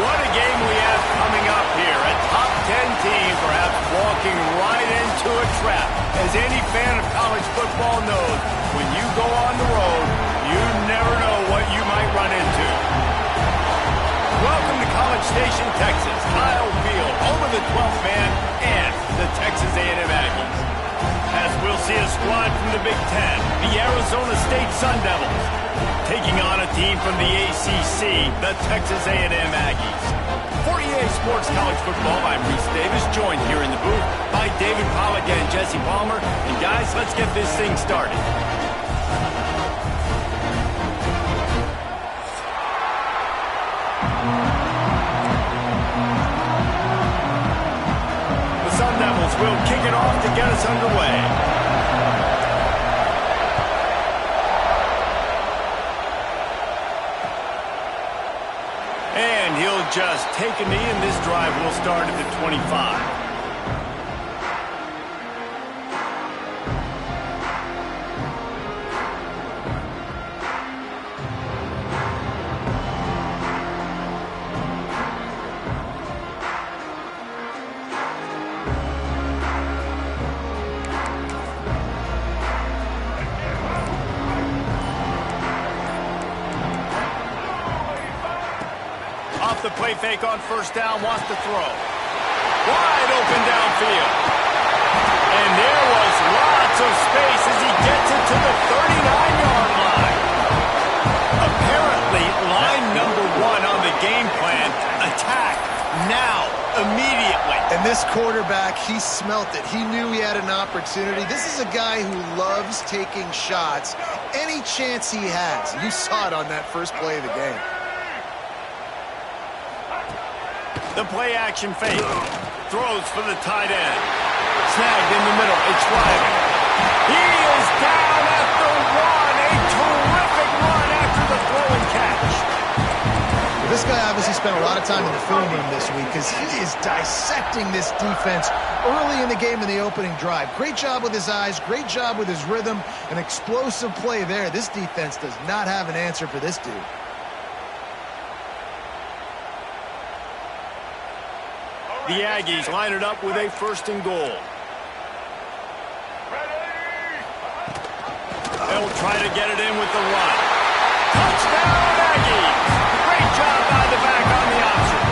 What a game we have coming up here. A top 10 team perhaps walking right into a trap. As any fan of college football knows, when you go on the road, you never know what you might run into. Welcome to College Station, Texas. Kyle Field, home of the 12th man and the Texas A&M Aggies. As we'll see a squad from the Big Ten, the Arizona State Sun Devils, taking on a team from the ACC, the Texas A&M Aggies. For EA Sports College Football, I'm Reese Davis, joined here in the booth by David Pollack and Jesse Palmer. And guys, let's get this thing started. The Sun Devils will kick it off to get us underway. And he'll just take a knee, and this drive will start at the 25. Off the play fake on first down, wants to throw. Wide open downfield. And there was lots of space as he gets it to the 39-yard line. Apparently, line number one on the game plan, attack now, immediately. And this quarterback, he smelt it. He knew he had an opportunity. This is a guy who loves taking shots any chance he has. You saw it on that first play of the game. The play action fake. Throws for the tight end. Snagged in the middle. It's Riley. He is down at the one. A terrific run after the throw and catch. This guy obviously spent a lot of time in the film room this week because he is dissecting this defense early in the game in the opening drive. Great job with his eyes. Great job with his rhythm. An explosive play there. This defense does not have an answer for this dude. The Aggies line it up with a first and goal. They'll try to get it in with the run. Touchdown, Aggies! Great job by the back on the option.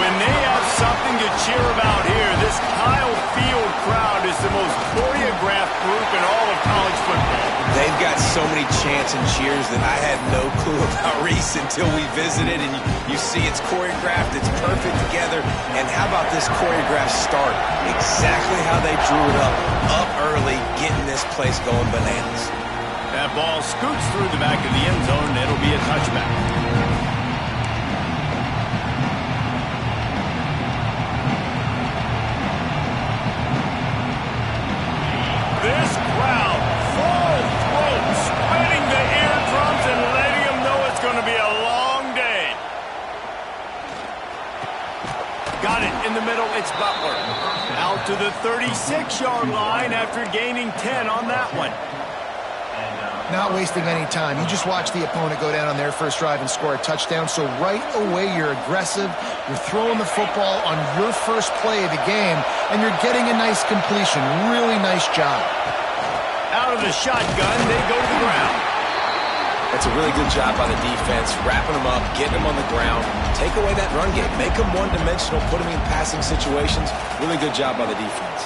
When they have something to cheer about here, this Kyle Field crowd is the most choreographed group in all of college football. They've got so many chants and cheers that I had no clue about, Reese, until we visited. And you see it's choreographed, it's perfect together. And how about this choreographed start? Exactly how they drew it up early, getting this place going bananas. That ball scoots through the back of the end zone, and it'll be a touchback. This crowd, full throat, spreading the eardrums and letting them know it's going to be a long day. Got it in the middle, it's Butler. Out to the 36-yard line after gaining 10 on that one. Not wasting any time. You just watch the opponent go down on their first drive and score a touchdown. So right away, you're aggressive. You're throwing the football on your first play of the game, and you're getting a nice completion. Really nice job. Out of the shotgun, they go to the ground. That's a really good job by the defense, wrapping them up, getting them on the ground. Take away that run game. Make them one-dimensional, put them in passing situations. Really good job by the defense.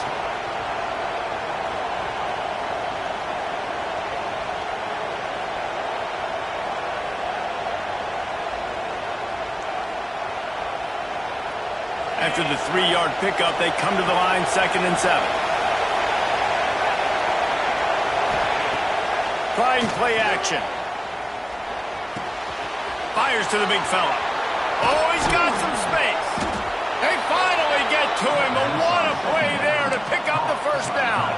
After the 3-yard pickup, they come to the line, 2nd and 7. Trying play action. Fires to the big fella. Oh, he's got some space. They finally get to him, but what a play there to pick up the first down.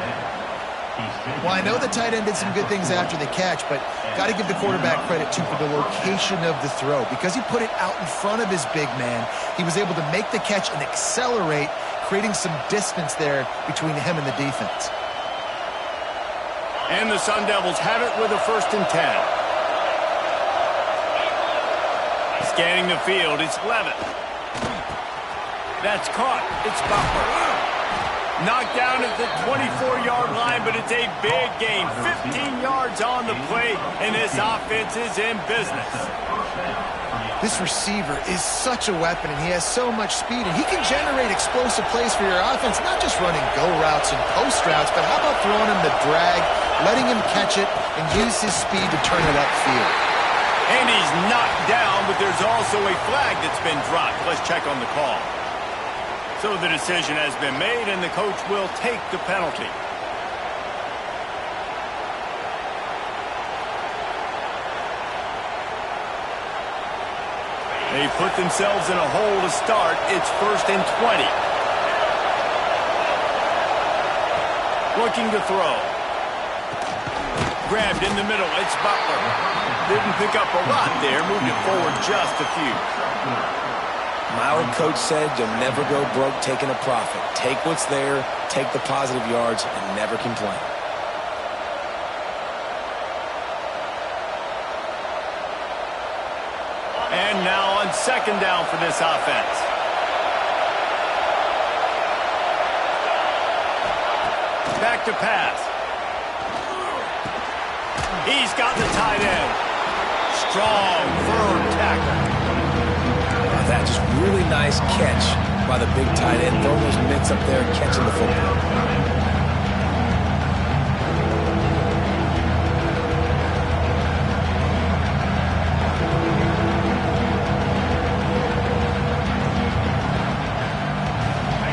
Well, I know the tight end did some good things after the catch, but got to give the quarterback credit, too, for the location of the throw. Because he put it out in front of his big man, he was able to make the catch and accelerate, creating some distance there between him and the defense. And the Sun Devils have it with a 1st and 10. Scanning the field, it's Levitt. That's caught. It's Butler. Knocked down at the 24-yard line, but it's a big gain. 15 yards on the play, and this offense is in business. This receiver is such a weapon, and he has so much speed, and he can generate explosive plays for your offense, not just running go routes and post routes, but how about throwing him the drag, letting him catch it, and use his speed to turn it upfield. And he's knocked down, but there's also a flag that's been dropped. Let's check on the call. So the decision has been made, and the coach will take the penalty. They put themselves in a hole to start. It's 1st and 20. Looking to throw. Grabbed in the middle. It's Butler. Didn't pick up a lot there. Moved it forward just a few. My old coach said you'll never go broke taking a profit. Take what's there, take the positive yards, and never complain. And now on 2nd down for this offense. Back to pass. He's got the tight end. Strong, firm tackle. That just really nice catch by the big tight end. Throwing those mitts up there, catching the football.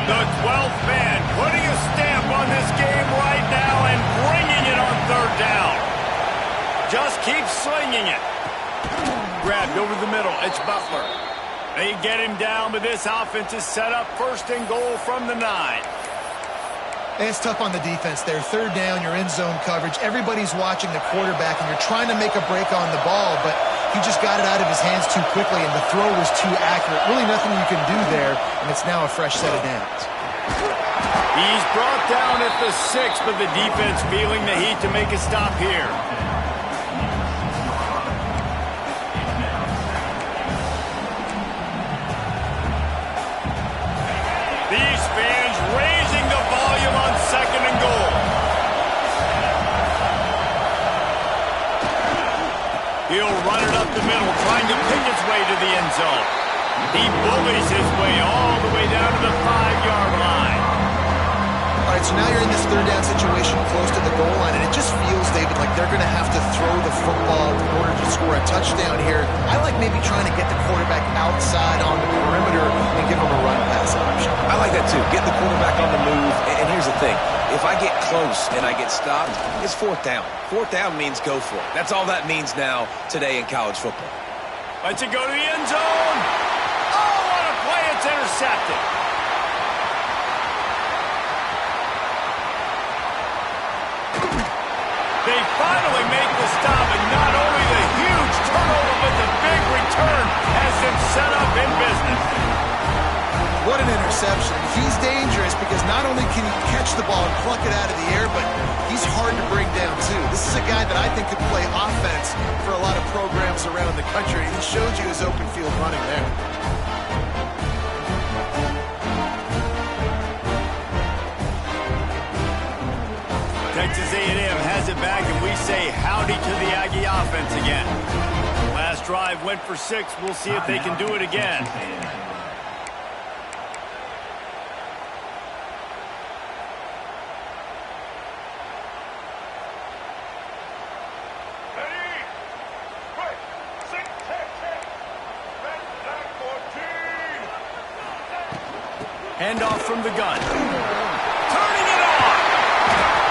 The 12th man putting a stamp on this game right now and bringing it on 3rd down. Just keep slinging it. Grabbed over the middle. It's Butler. They get him down, but this offense is set up 1st and goal from the 9. And it's tough on the defense there. 3rd down, you're in zone coverage. Everybody's watching the quarterback, and you're trying to make a break on the ball, but he just got it out of his hands too quickly, and the throw was too accurate. Really nothing you can do there, and it's now a fresh set of downs. He's brought down at the 6, but the defense feeling the heat to make a stop here. These fans raising the volume on 2nd and goal. He'll run it up the middle, trying to pick his way to the end zone. He bullies his way all the way down to the 5-yard line. All right, so now you're in this 3rd down situation close to the goal line, and it just feels, David, like they're going to have to throw the football in order to score a touchdown here. I like maybe trying to get the quarterback outside on the perimeter and give him a run pass option. I like that too. Get the quarterback on the move. And here's the thing. If I get close and I get stopped, it's 4th down. 4th down means go for it. That's all that means now today in college football. Let's it go to the end zone. Oh, what a play. It's intercepted. They finally make the stop, and not only the huge turnover, but the big return has them set up in business. What an interception. He's dangerous because not only can he catch the ball and pluck it out of the air, but he's hard to bring down, too. This is a guy that I think could play offense for a lot of programs around the country, and he showed you his open field running there. Texas A&M has it back, and we say howdy to the Aggie offense again. Last drive went for 6. We'll see if they can do it again. Handoff from the gun. Turning it on.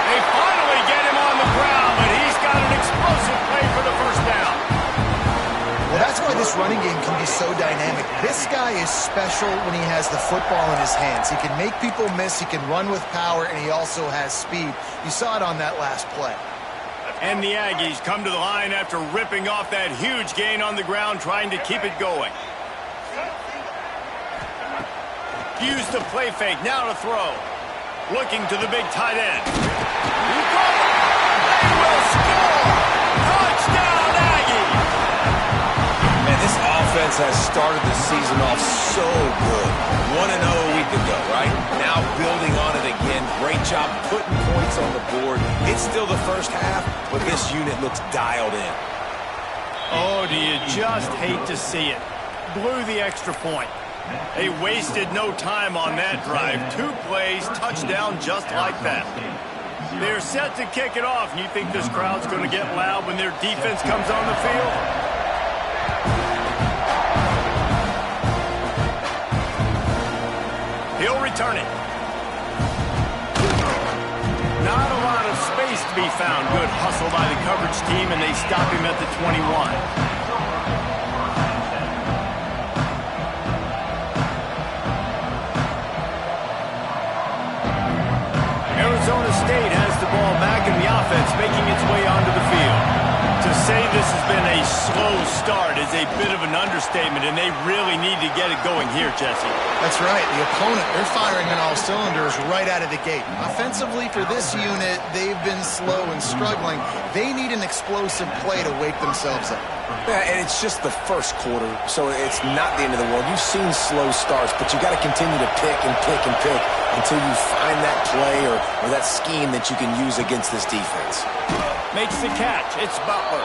They finally get him on the ground, but he's got an explosive play for the 1st down. Well, that's why this running game can be so dynamic. This guy is special when he has the football in his hands. He can make people miss, he can run with power, and he also has speed. You saw it on that last play. And the Aggies come to the line after ripping off that huge gain on the ground, trying to keep it going. Use the play fake, now to throw. Looking to the big tight end. He will score! Touchdown, Aggies! Man, this offense defense has started the season off so good. 1-0 a week ago, right? Now building on it again. Great job putting points on the board. It's still the first half, but this unit looks dialed in. Oh, do you just hate to see it? Blew the extra point. They wasted no time on that drive. 2 plays, touchdown just like that. They're set to kick it off, and you think this crowd's going to get loud when their defense comes on the field? He'll return it. Not a lot of space to be found. Good hustle by the coverage team, and they stop him at the 21. Arizona State has the ball back in the offense, making its way onto the field. To say this has been a slow start is a bit of an understatement, and they really need to get it going here, Jesse. That's right. The opponent, they're firing on all cylinders right out of the gate. Offensively, for this unit, they've been slow and struggling. They need an explosive play to wake themselves up. Yeah, and it's just the first quarter, so it's not the end of the world. You've seen slow starts, but you got to continue to pick and pick and pick until you find that play or that scheme that you can use against this defense. Makes the catch. It's Butler.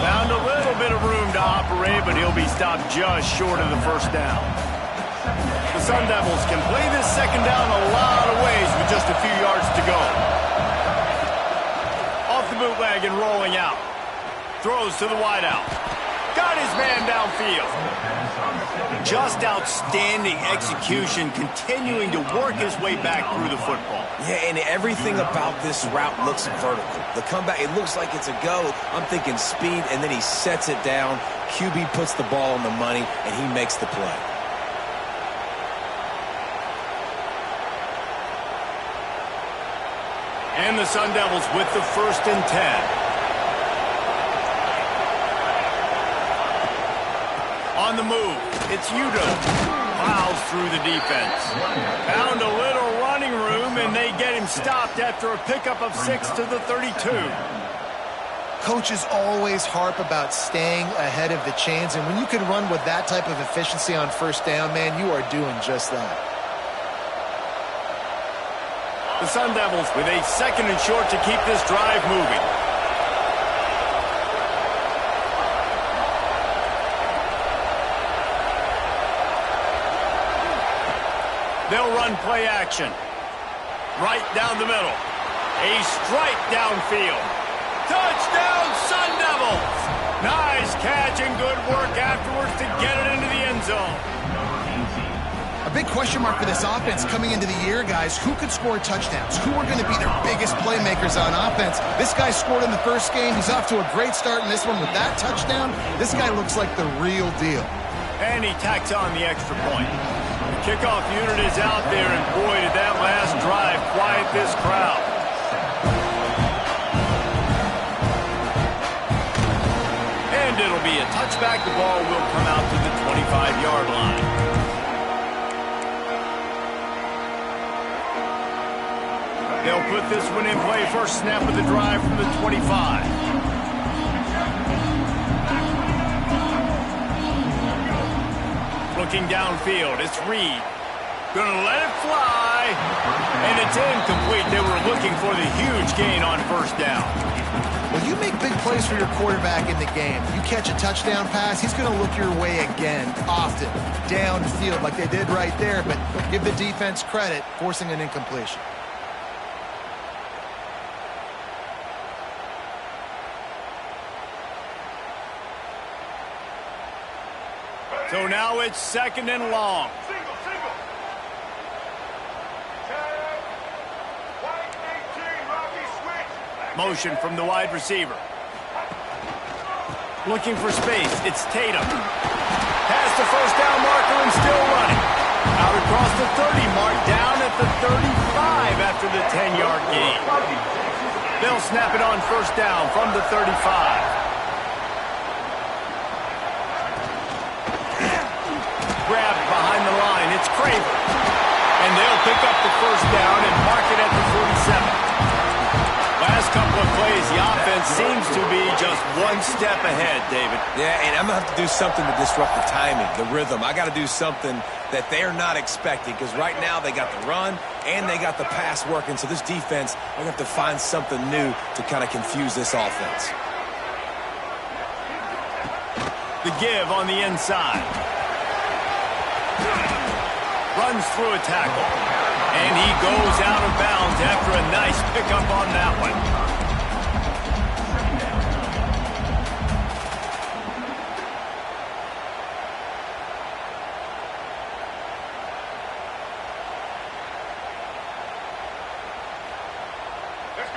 Found a little bit of room to operate, but he'll be stopped just short of the first down. The Sun Devils can play this second down a lot of ways with just a few yards to go. Off the bootleg and rolling out. Throws to the wideout. Got his man downfield. Just outstanding execution, continuing to work his way back through the football. Yeah, and everything about this route looks vertical. The comeback, it looks like it's a go. I'm thinking speed, and then he sets it down. QB puts the ball on the money, and he makes the play. And the Sun Devils with the 1st and 10. On the move, it's Udo. Plows through the defense. Found a little running room, and they get him stopped after a pickup of 6 to the 32. Coaches always harp about staying ahead of the chains, and when you can run with that type of efficiency on first down, man, you are doing just that. The Sun Devils with a 2nd and short to keep this drive moving. They'll run play action. Right down the middle. A strike downfield. Touchdown, Sun Devils! Nice catch and good work afterwards to get it into the end zone. A big question mark for this offense coming into the year, guys. Who could score touchdowns? Who are going to be their biggest playmakers on offense? This guy scored in the first game. He's off to a great start in this one with that touchdown. This guy looks like the real deal. And he tacks on the extra point. The kickoff unit is out there, and boy, did that last drive quiet this crowd. And it'll be a touchback. The ball will come out to the 25-yard line. They'll put this one in play. First snap of the drive from the 25. Looking downfield, it's Reed. Gonna let it fly, and it's incomplete. They were looking for the huge gain on first down. When you make big plays for your quarterback in the game, you catch a touchdown pass, he's going to look your way again, often, downfield like they did right there, but give the defense credit, forcing an incompletion. So now it's 2nd and long. Single. Tag. White 18, Rocky switch. Motion from the wide receiver. Looking for space. It's Tatum. Past the first down marker and still running. Out across the 30 mark, down at the 35 after the 10-yard gain. They'll snap it on first down from the 35. Grabbed behind the line. It's Craver. And they'll pick up the first down and mark it at the 47. Last couple couple of plays, the offense seems to be just one step ahead, David. Yeah, and I'm going to have to do something to disrupt the timing, the rhythm. I got to do something that they're not expecting, because right now they got the run and they got the pass working. So this defense, they're going to have to find something new to kind of confuse this offense. The give on the inside. Runs through a tackle. And he goes out of bounds after a nice pickup on that one.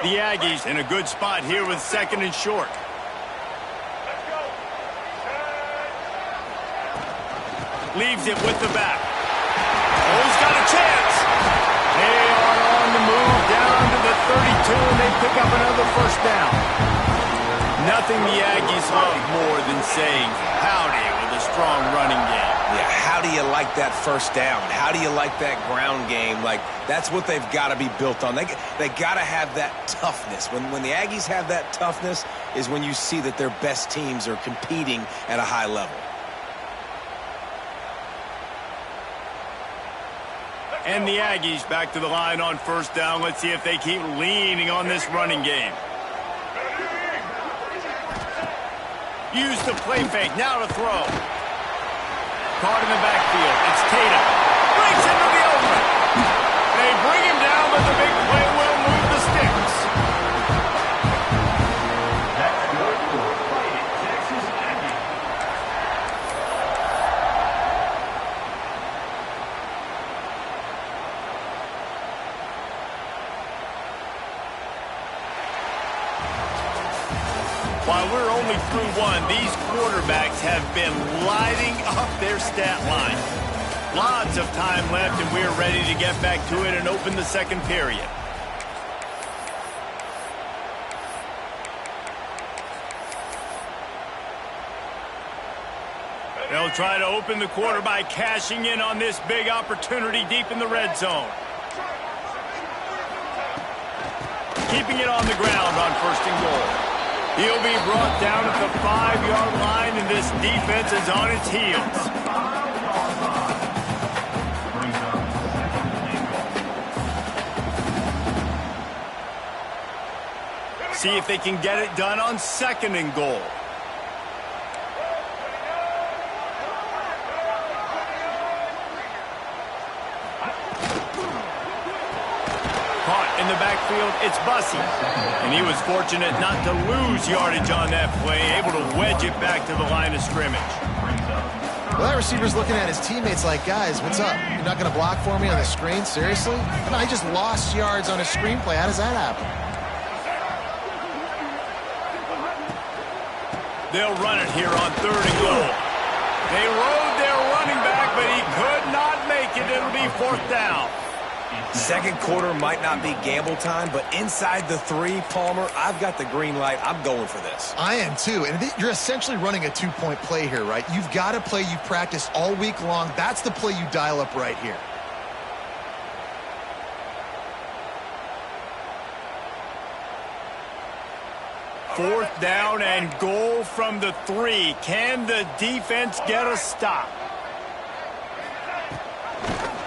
The Aggies in a good spot here with 2nd and short. Leaves it with the back. Oh, he's got a chance. They are on the move down to the 32, and they pick up another first down. Nothing the Aggies love more than saying howdy with a strong running game. Yeah, how do you like that first down? How do you like that ground game? Like, that's what they've got to be built on. They got to have that toughness. When the Aggies have that toughness is when you see that their best teams are competing at a high level. And the Aggies back to the line on first down. Let's see if they keep leaning on this running game. Use the play fake. Now to throw. Caught in the backfield. It's Tatum. Breaks into the open. They bring him down, but the big play will move the sticks. While we're only through one, these quarterbacks have been lighting up their stat line. Lots of time left, and we're ready to get back to it and open the second period. They'll try to open the quarter by cashing in on this big opportunity deep in the red zone. Keeping it on the ground on 1st and goal. He'll be brought down at the 5-yard line, and this defense is on its heels. See if they can get it done on 2nd and goal. In the backfield, it's Bussey. And he was fortunate not to lose yardage on that play, able to wedge it back to the line of scrimmage. Well, that receiver's looking at his teammates like, guys, what's up? You're not going to block for me on the screen? Seriously? No, he just lost yards on a screenplay. How does that happen? They'll run it here on 3rd and goal. They rode their running back, but he could not make it. It'll be 4th down. Second quarter might not be gamble time, but inside the 3, Palmer, I've got the green light. I'm going for this. I am too. And you're essentially running a 2-point play here, right? You've got a play you've practiced all week long. That's the play you dial up right here. Fourth down and goal from the 3. Can the defense get a stop?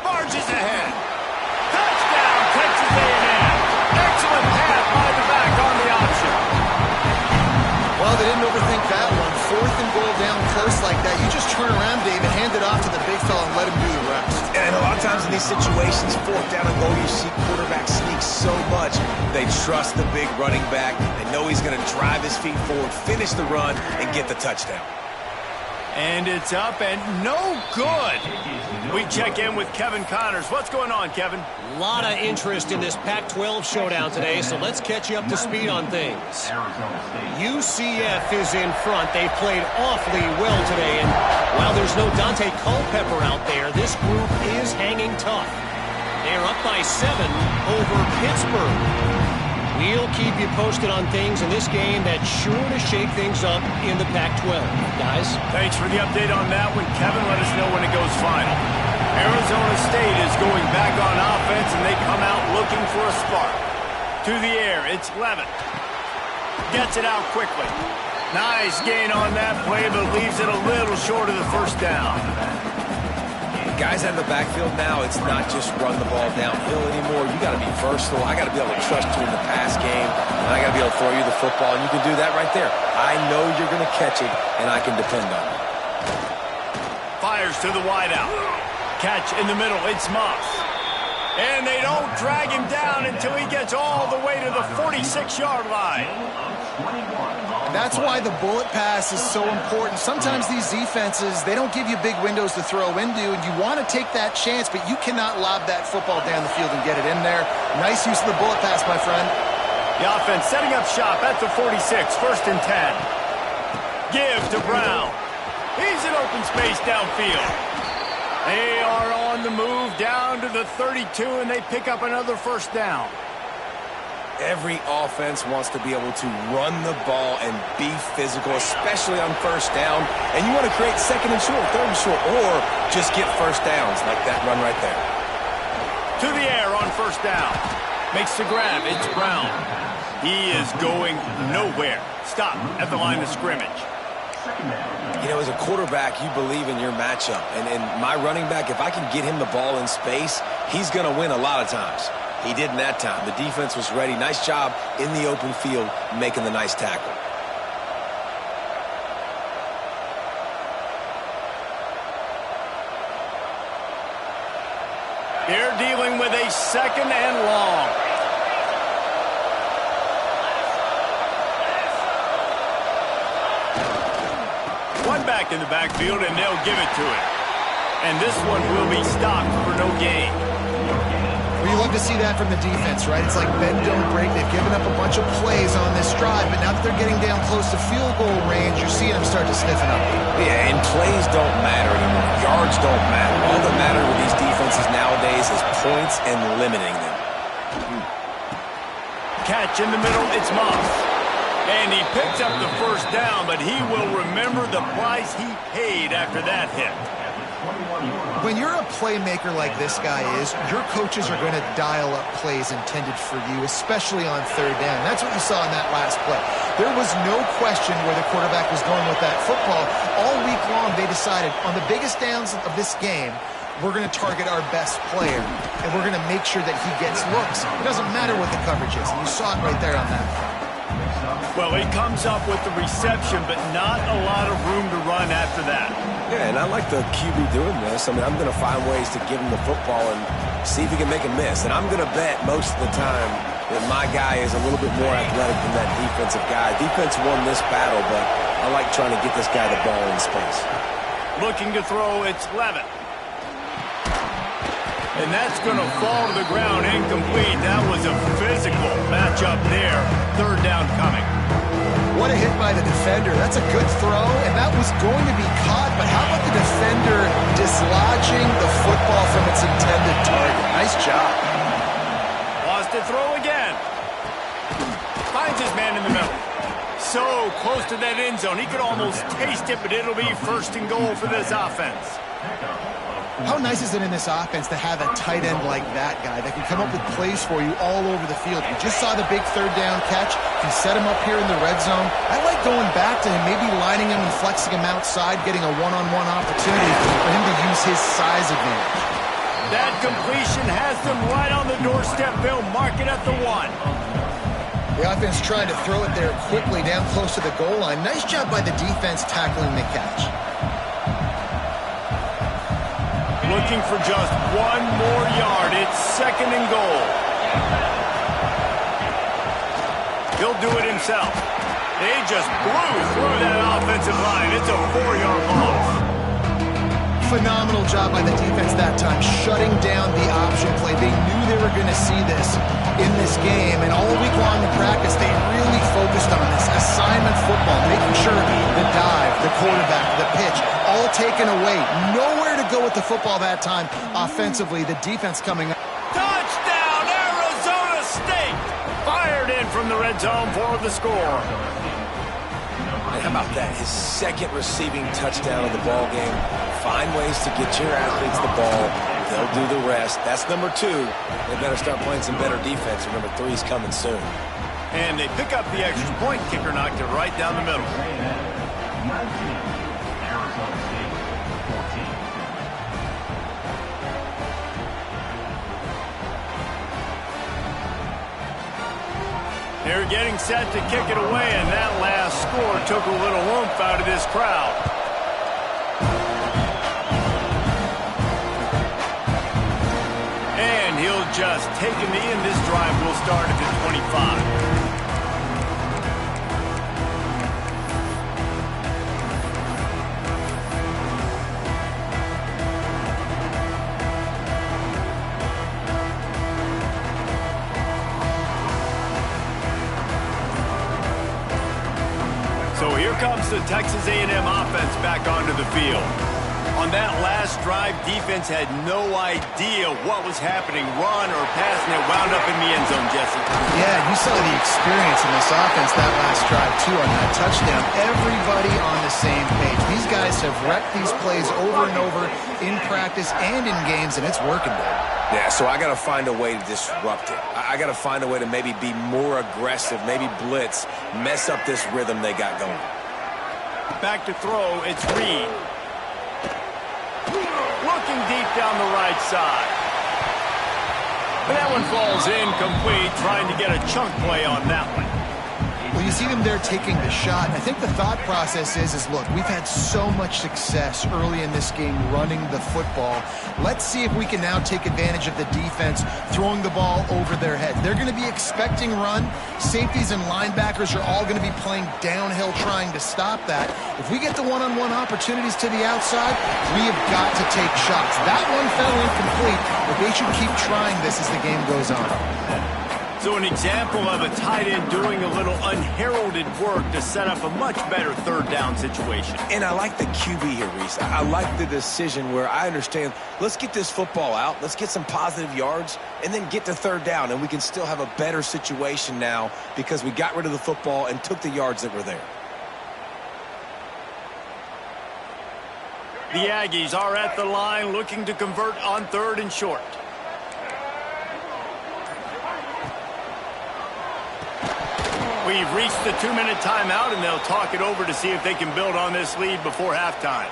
Barges ahead. Touchdown, Texas A&M. Excellent pass by the back on the option. Well, they didn't overthink that one. 4th and goal down close like that. You just turn around, David, hand it off to the big fella and let him do the rest. And a lot of times in these situations, 4th down and goal, you see quarterbacks sneak so much. They trust the big running back. They know he's going to drive his feet forward, finish the run, and get the touchdown. And it's up and no good. We check in with Kevin Connors. What's going on, Kevin? A lot of interest in this Pac-12 showdown today, so let's catch you up to speed on things. UCF is in front. They've played awfully well today, and while there's no Dante Culpepper out there, this group is hanging tough. They're up by 7 over Pittsburgh. We'll keep you posted on things in this game that's sure to shake things up in the Pac-12. Guys? Thanks for the update on that one, Kevin. Let us know when it goes final. Arizona State is going back on offense, and they come out looking for a spark. To the air, it's Levitt. Gets it out quickly. Nice gain on that play, but leaves it a little short of the first down. Guys out of the backfield now, it's not just run the ball downhill anymore. You got to be versatile. I got to be able to trust you in the pass game, and I got to be able to throw you the football, and you can do that right there. I know you're going to catch it, and I can depend on it. Fires to the wideout. Catch in the middle. It's Moss. And they don't drag him down until he gets all the way to the 46-yard line. That's why the bullet pass is so important. Sometimes these defenses, they don't give you big windows to throw into, and you want to take that chance, but you cannot lob that football down the field and get it in there. Nice use of the bullet pass, my friend. The offense setting up shop at the 46, 1st and 10. Give to Brown. He's in open space downfield. They are on the move down to the 32, and they pick up another first down. Every offense wants to be able to run the ball and be physical, especially on first down. And you want to create 2nd and short, 3rd and short, or just get first downs like that run right there. To the air on first down. Makes the grab. It's Brown. He is going nowhere. Stop at the line of scrimmage. You know, as a quarterback, you believe in your matchup. And my running back, if I can get him the ball in space, he's going to win a lot of times. He did in that time. The defense was ready. Nice job in the open field making the nice tackle. They're dealing with a 2nd and long. One back in the backfield, and they'll give it to him. And this one will be stopped for no gain. Well, you love to see that from the defense, right? It's like bend, don't break. They've given up a bunch of plays on this drive, but now that they're getting down close to field goal range, you're seeing them start to stiffen up. Yeah, and plays don't matter anymore. Yards don't matter. All that matters with these defenses nowadays is points and limiting them. Catch in the middle, it's Moss. And he picks up the first down, but he will remember the price he paid after that hit. When you're a playmaker like this guy is, your coaches are going to dial up plays intended for you, especially on 3rd down. That's what you saw in that last play. There was no question where the quarterback was going with that football. All week long, they decided on the biggest downs of this game, we're going to target our best player, and we're going to make sure that he gets looks. It doesn't matter what the coverage is, and you saw it right there on that. Well, he comes up with the reception, but not a lot of room to run after that. Yeah, and I like the QB doing this. I mean, I'm going to find ways to give him the football and see if he can make a miss. And I'm going to bet most of the time that my guy is a little bit more athletic than that defensive guy. Defense won this battle, but I like trying to get this guy the ball in space. Looking to throw, it's Levitt. And that's going to fall to the ground incomplete. That was a physical matchup there. 3rd down coming. What a hit by the defender. That's a good throw, and that was going to be caught, but how about the defender dislodging the football from its intended target? Nice job. Lost to throw again. Finds his man in the middle. So close to that end zone. He could almost taste it, but it'll be 1st and goal for this offense. How nice is it in this offense to have a tight end like that guy that can come up with plays for you all over the field? We just saw the big 3rd down catch. Can set him up here in the red zone. I like going back to him, maybe lining him and flexing him outside, getting a one-on-one opportunity for him to use his size advantage. That completion has them right on the doorstep. They'll mark it at the 1. The offense trying to throw it there quickly down close to the goal line. Nice job by the defense tackling the catch. Looking for just 1 more yard. It's 2nd and goal. He'll do it himself. They just blew through that offensive line. It's a 4-yard loss. Phenomenal job by the defense that time, shutting down the option play. They knew they were going to see this in this game, and all week long in practice, they really focused on this assignment football, making sure the dive, the quarterback, the pitch, all taken away. Nowhere to go with the football that time offensively. The defense coming up. Touchdown, Arizona State! Fired in from the red zone for the score. And how about that? His 2nd receiving touchdown of the ball game. Find ways to get your athletes the ball. They'll do the rest. That's number 2. They better start playing some better defense. Number 3 is coming soon. And they pick up the extra point. Kicker knocked it right down the middle. They're getting set to kick it away, and that last score took a little oomph out of this crowd. And he'll just take him in. This drive will start at the 25. So here comes the Texas A&M offense back onto the field. On that last drive, defense had no idea what was happening, run or pass, and it wound up in the end zone, Jesse. Yeah, you saw the experience in this offense that last drive, too, on that touchdown. Everybody on the same page. These guys have wrecked these plays over and over in practice and in games, and it's working, man. Yeah, so I got to find a way to disrupt it. I got to find a way to maybe be more aggressive, maybe blitz, mess up this rhythm they got going. Back to throw, it's Reed. Looking deep down the right side. And that one falls incomplete, trying to get a chunk play on that one. Well, you see them there taking the shot. I think the thought process is look, we've had so much success early in this game running the football. Let's see if we can now take advantage of the defense throwing the ball over their head. They're going to be expecting run. Safeties and linebackers are all going to be playing downhill trying to stop that. If we get the one-on-one opportunities to the outside, we have got to take shots. That one fell incomplete, but they should keep trying this as the game goes on. So an example of a tight end doing a little unheralded work to set up a much better third down situation. And I like the QB here, Reese. I like the decision where I understand, let's get this football out, let's get some positive yards, and then get to third down, and we can still have a better situation now because we got rid of the football and took the yards that were there. The Aggies are at the line looking to convert on 3rd and short. We've reached the 2-minute timeout, and they'll talk it over to see if they can build on this lead before halftime.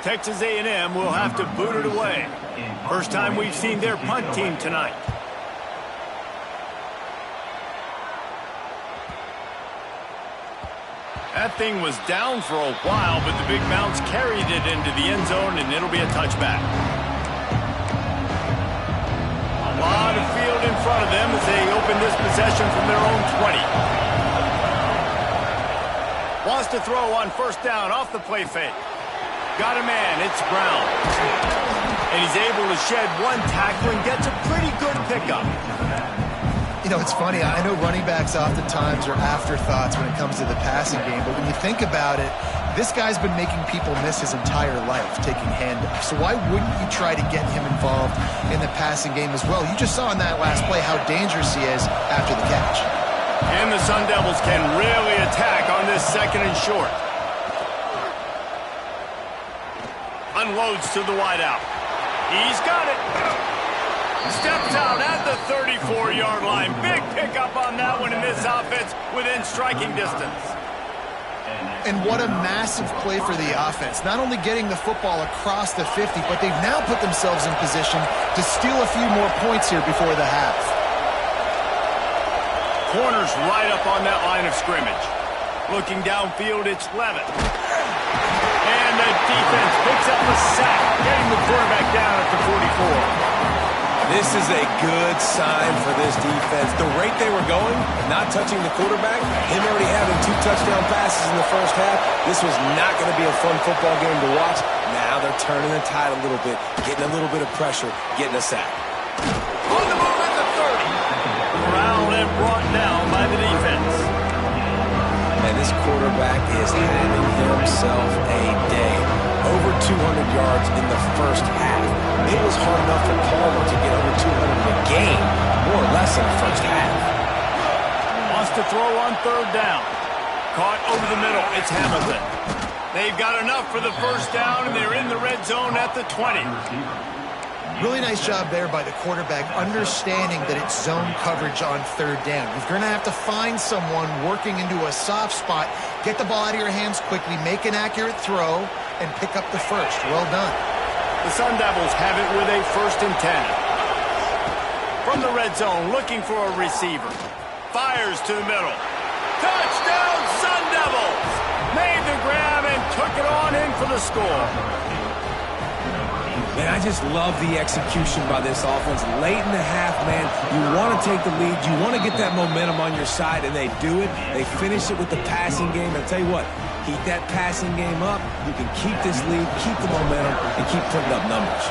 Texas A&M will have to boot it away. First time we've seen their punt team tonight. That thing was down for a while, but the big bounce carried it into the end zone, and it'll be a touchback. A lot of field in front of them as they open this possession from their own 20. Wants to throw on 1st down off the play fake. Got a man, it's Brown. And he's able to shed one tackle and gets a pretty good pickup. You know, it's funny. I know running backs oftentimes are afterthoughts when it comes to the passing game, but when you think about it, this guy's been making people miss his entire life taking handoffs. So why wouldn't you try to get him involved in the passing game as well? You just saw in that last play how dangerous he is after the catch. And the Sun Devils can really attack on this 2nd and short. Unloads to the wideout. He's got it. Steps out at the 34-yard line. Big pickup on that one in this offense within striking distance. And what a massive play for the offense. Not only getting the football across the 50, but they've now put themselves in position to steal a few more points here before the half. Corners right up on that line of scrimmage. Looking downfield, it's Levitt. And the defense picks up a sack, getting the quarterback down at the 44. This is a good sign for this defense. The rate they were going, not touching the quarterback, him already having 2 touchdown passes in the first half, this was not going to be a fun football game to watch. Now they're turning the tide a little bit, getting a little bit of pressure, getting a sack. On the move at the 30. Corralled and brought down by the defense. And this quarterback is having himself a day. Over 200 yards in the first half. It was hard enough for Palmer to get over 200 in a game, more or less in the first half. Wants to throw on 3rd down. Caught over the middle. It's Hamilton. They've got enough for the 1st down, and they're in the red zone at the 20. Really nice job there by the quarterback, understanding that it's zone coverage on third down. You're going to have to find someone working into a soft spot, get the ball out of your hands quickly, make an accurate throw, and pick up the first. Well done. The Sun Devils have it with a 1st and 10. From the red zone, looking for a receiver. Fires to the middle. Touchdown, Sun Devils! Made the grab and took it on in for the score. Man, I just love the execution by this offense. Late in the half, man, you want to take the lead. You want to get that momentum on your side, and they do it. They finish it with the passing game. And I'll tell you what, keep that passing game up. You can keep this lead, keep the momentum, and keep putting up numbers.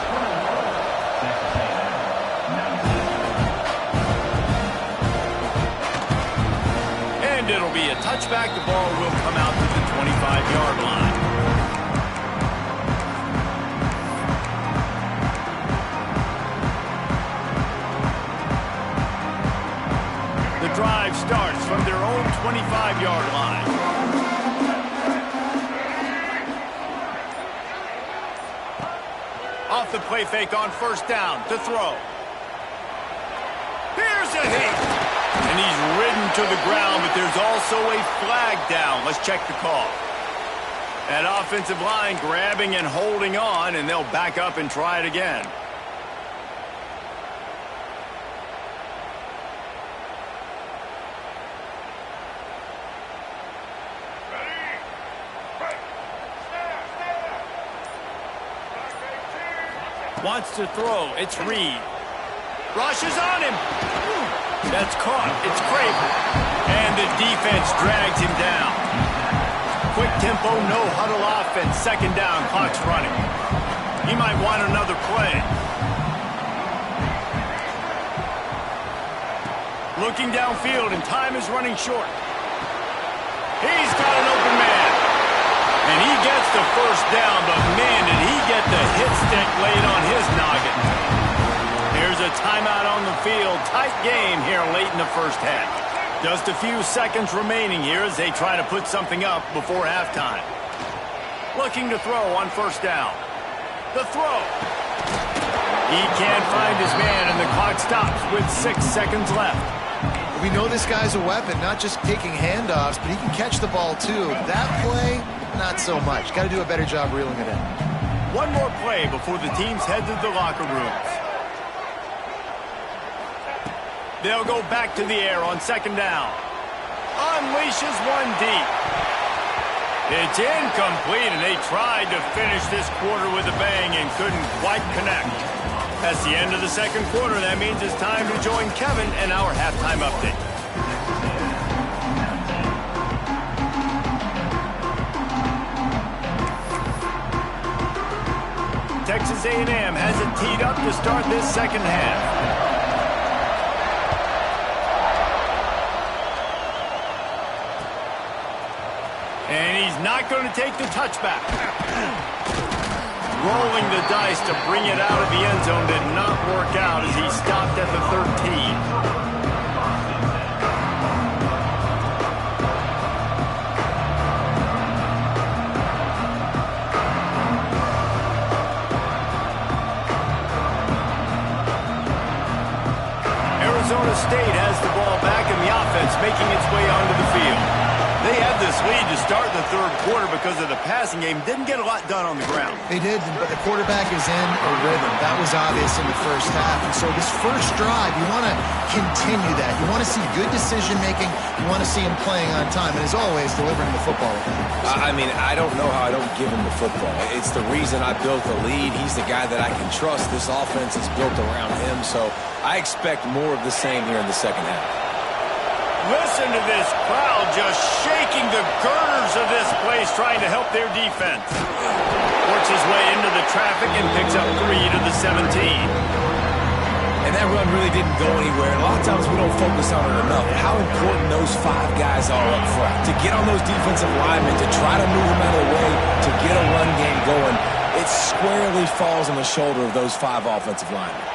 And it'll be a touchback. The ball will come out to the 25-yard line. Drive starts from their own 25-yard line. Off the play fake on 1st down to throw. Here's a hit. And he's ridden to the ground, but there's also a flag down. Let's check the call. That offensive line grabbing and holding on, and they'll back up and try it again. Wants to throw. It's Reed. Rushes on him. That's caught. It's Craven. And the defense drags him down. Quick tempo, no huddle offense. 2nd down, clock's running. He might want another play. Looking downfield, and time is running short. He's got an open man. And he gets the 1st down, but man, did he get the hit stick laid on his noggin. Here's a timeout on the field. Tight game here late in the 1st half. Just a few seconds remaining here as they try to put something up before halftime. Looking to throw on 1st down. The throw. He can't find his man, and the clock stops with 6 seconds left. We know this guy's a weapon, not just taking handoffs, but he can catch the ball too. That play, not so much. Got to do a better job reeling it in. One more play before the teams head to the locker rooms. They'll go back to the air on 2nd down. Unleashes one deep. It's incomplete, and they tried to finish this quarter with a bang and couldn't quite connect. That's the end of the 2nd quarter. That means it's time to join Kevin in our halftime update. Texas A&M has it teed up to start this 2nd half. And he's not going to take the touchback. Rolling the dice to bring it out of the end zone did not work out as he stopped at the 13. Arizona State has the ball back in the offense, making its way onto the field. They had this lead to start the 3rd quarter because of the passing game. Didn't get a lot done on the ground. They did, but the quarterback is in a rhythm. That was obvious in the 1st half. And so this 1st drive, you want to continue that. You want to see good decision-making. You want to see him playing on time. And as always, delivering the football. I mean, I don't know how I don't give him the football. It's the reason I built the lead. He's the guy that I can trust. This offense is built around him. So I expect more of the same here in the 2nd half. Listen to this crowd just shaking the girders of this place, trying to help their defense. Works his way into the traffic and picks up 3 to the 17. And that run really didn't go anywhere. A lot of times we don't focus on it enough. How important those 5 guys are up front. To get on those defensive linemen, to try to move them out of the way, to get a run game going, it squarely falls on the shoulder of those 5 offensive linemen.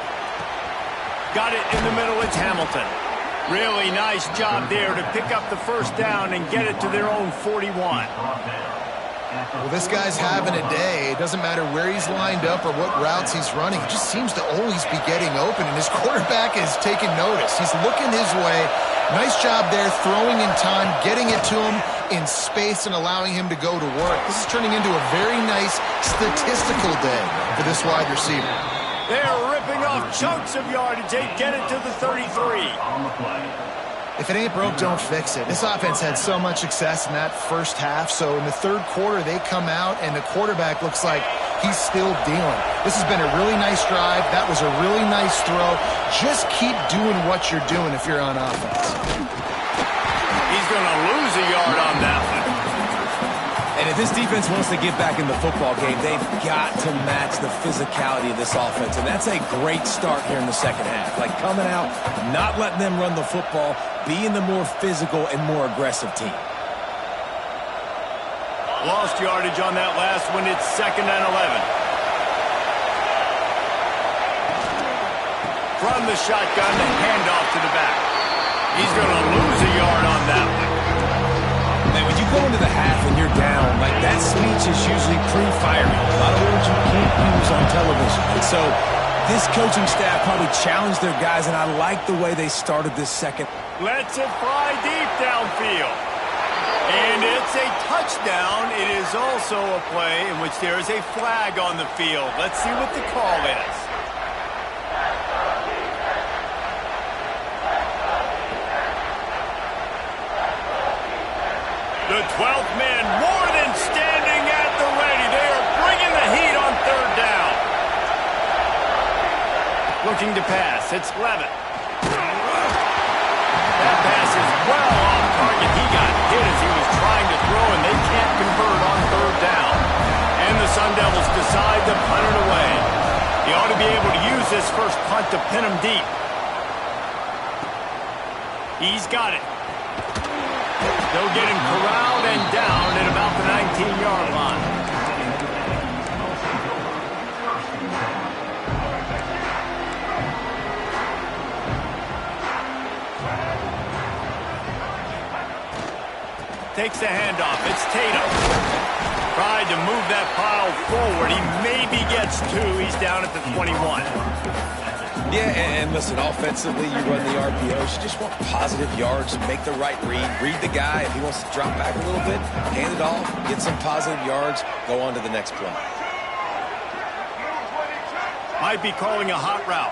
Got it in the middle. It's Hamilton. Really nice job there to pick up the 1st down and get it to their own 41. Well, this guy's having a day. It doesn't matter where he's lined up or what routes he's running. He just seems to always be getting open, and his quarterback is taking notice. He's looking his way. Nice job there, throwing in time, getting it to him in space and allowing him to go to work. This is turning into a very nice statistical day for this wide receiver. They're ripping off chunks of yardage. They get it to the 33. If it ain't broke, don't fix it. This offense had so much success in that first half, so in the third quarter they come out and the quarterback looks like he's still dealing. This has been a really nice drive. That was a really nice throw. Just keep doing what you're doing if you're on offense. He's going to lose a yard on that one. And if this defense wants to get back in the football game, they've got to match the physicality of this offense. And that's a great start here in the second half. Like coming out, not letting them run the football, being the more physical and more aggressive team. Lost yardage on that last one. It's 2nd and 11. From the shotgun, the handoff to the back. He's going to lose a yard on that one. Man, when you go into the half and you're down, like that speech is usually pre-fiery. A lot of words you can't use on television. And so this coaching staff probably challenged their guys, and I like the way they started this second. Lets it fly deep downfield. And it's a touchdown. It is also a play in which there is a flag on the field. Let's see what the call is. The 12th man more than standing at the ready. They are bringing the heat on 3rd down. Looking to pass. It's Levitt. That pass is well off target. He got hit as he was trying to throw, and they can't convert on 3rd down. And the Sun Devils decide to punt it away. He ought to be able to use this first punt to pin him deep. He's got it. They'll get him corralled and down at about the 19-yard line. Takes the handoff. It's Tatum. Tried to move that pile forward. He maybe gets 2. He's down at the 21. Yeah, and listen, offensively, you run the RPOs. You just want positive yards, make the right read the guy. If he wants to drop back a little bit, hand it off, get some positive yards, go on to the next play. Might be calling a hot route.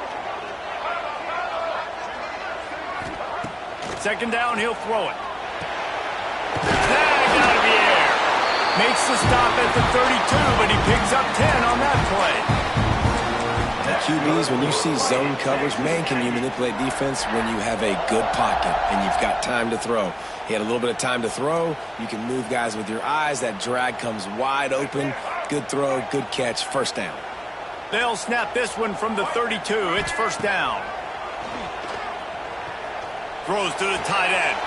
2nd down, he'll throw it. Tag out of the air. Makes the stop at the 32, but he picks up 10 on that play. And QBs, when you see zone coverage, man, can you manipulate defense when you have a good pocket and you've got time to throw. He had a little bit of time to throw. You can move guys with your eyes. That drag comes wide open. Good throw, good catch, 1st down. They'll snap this one from the 32. It's 1st down. Throws to the tight end.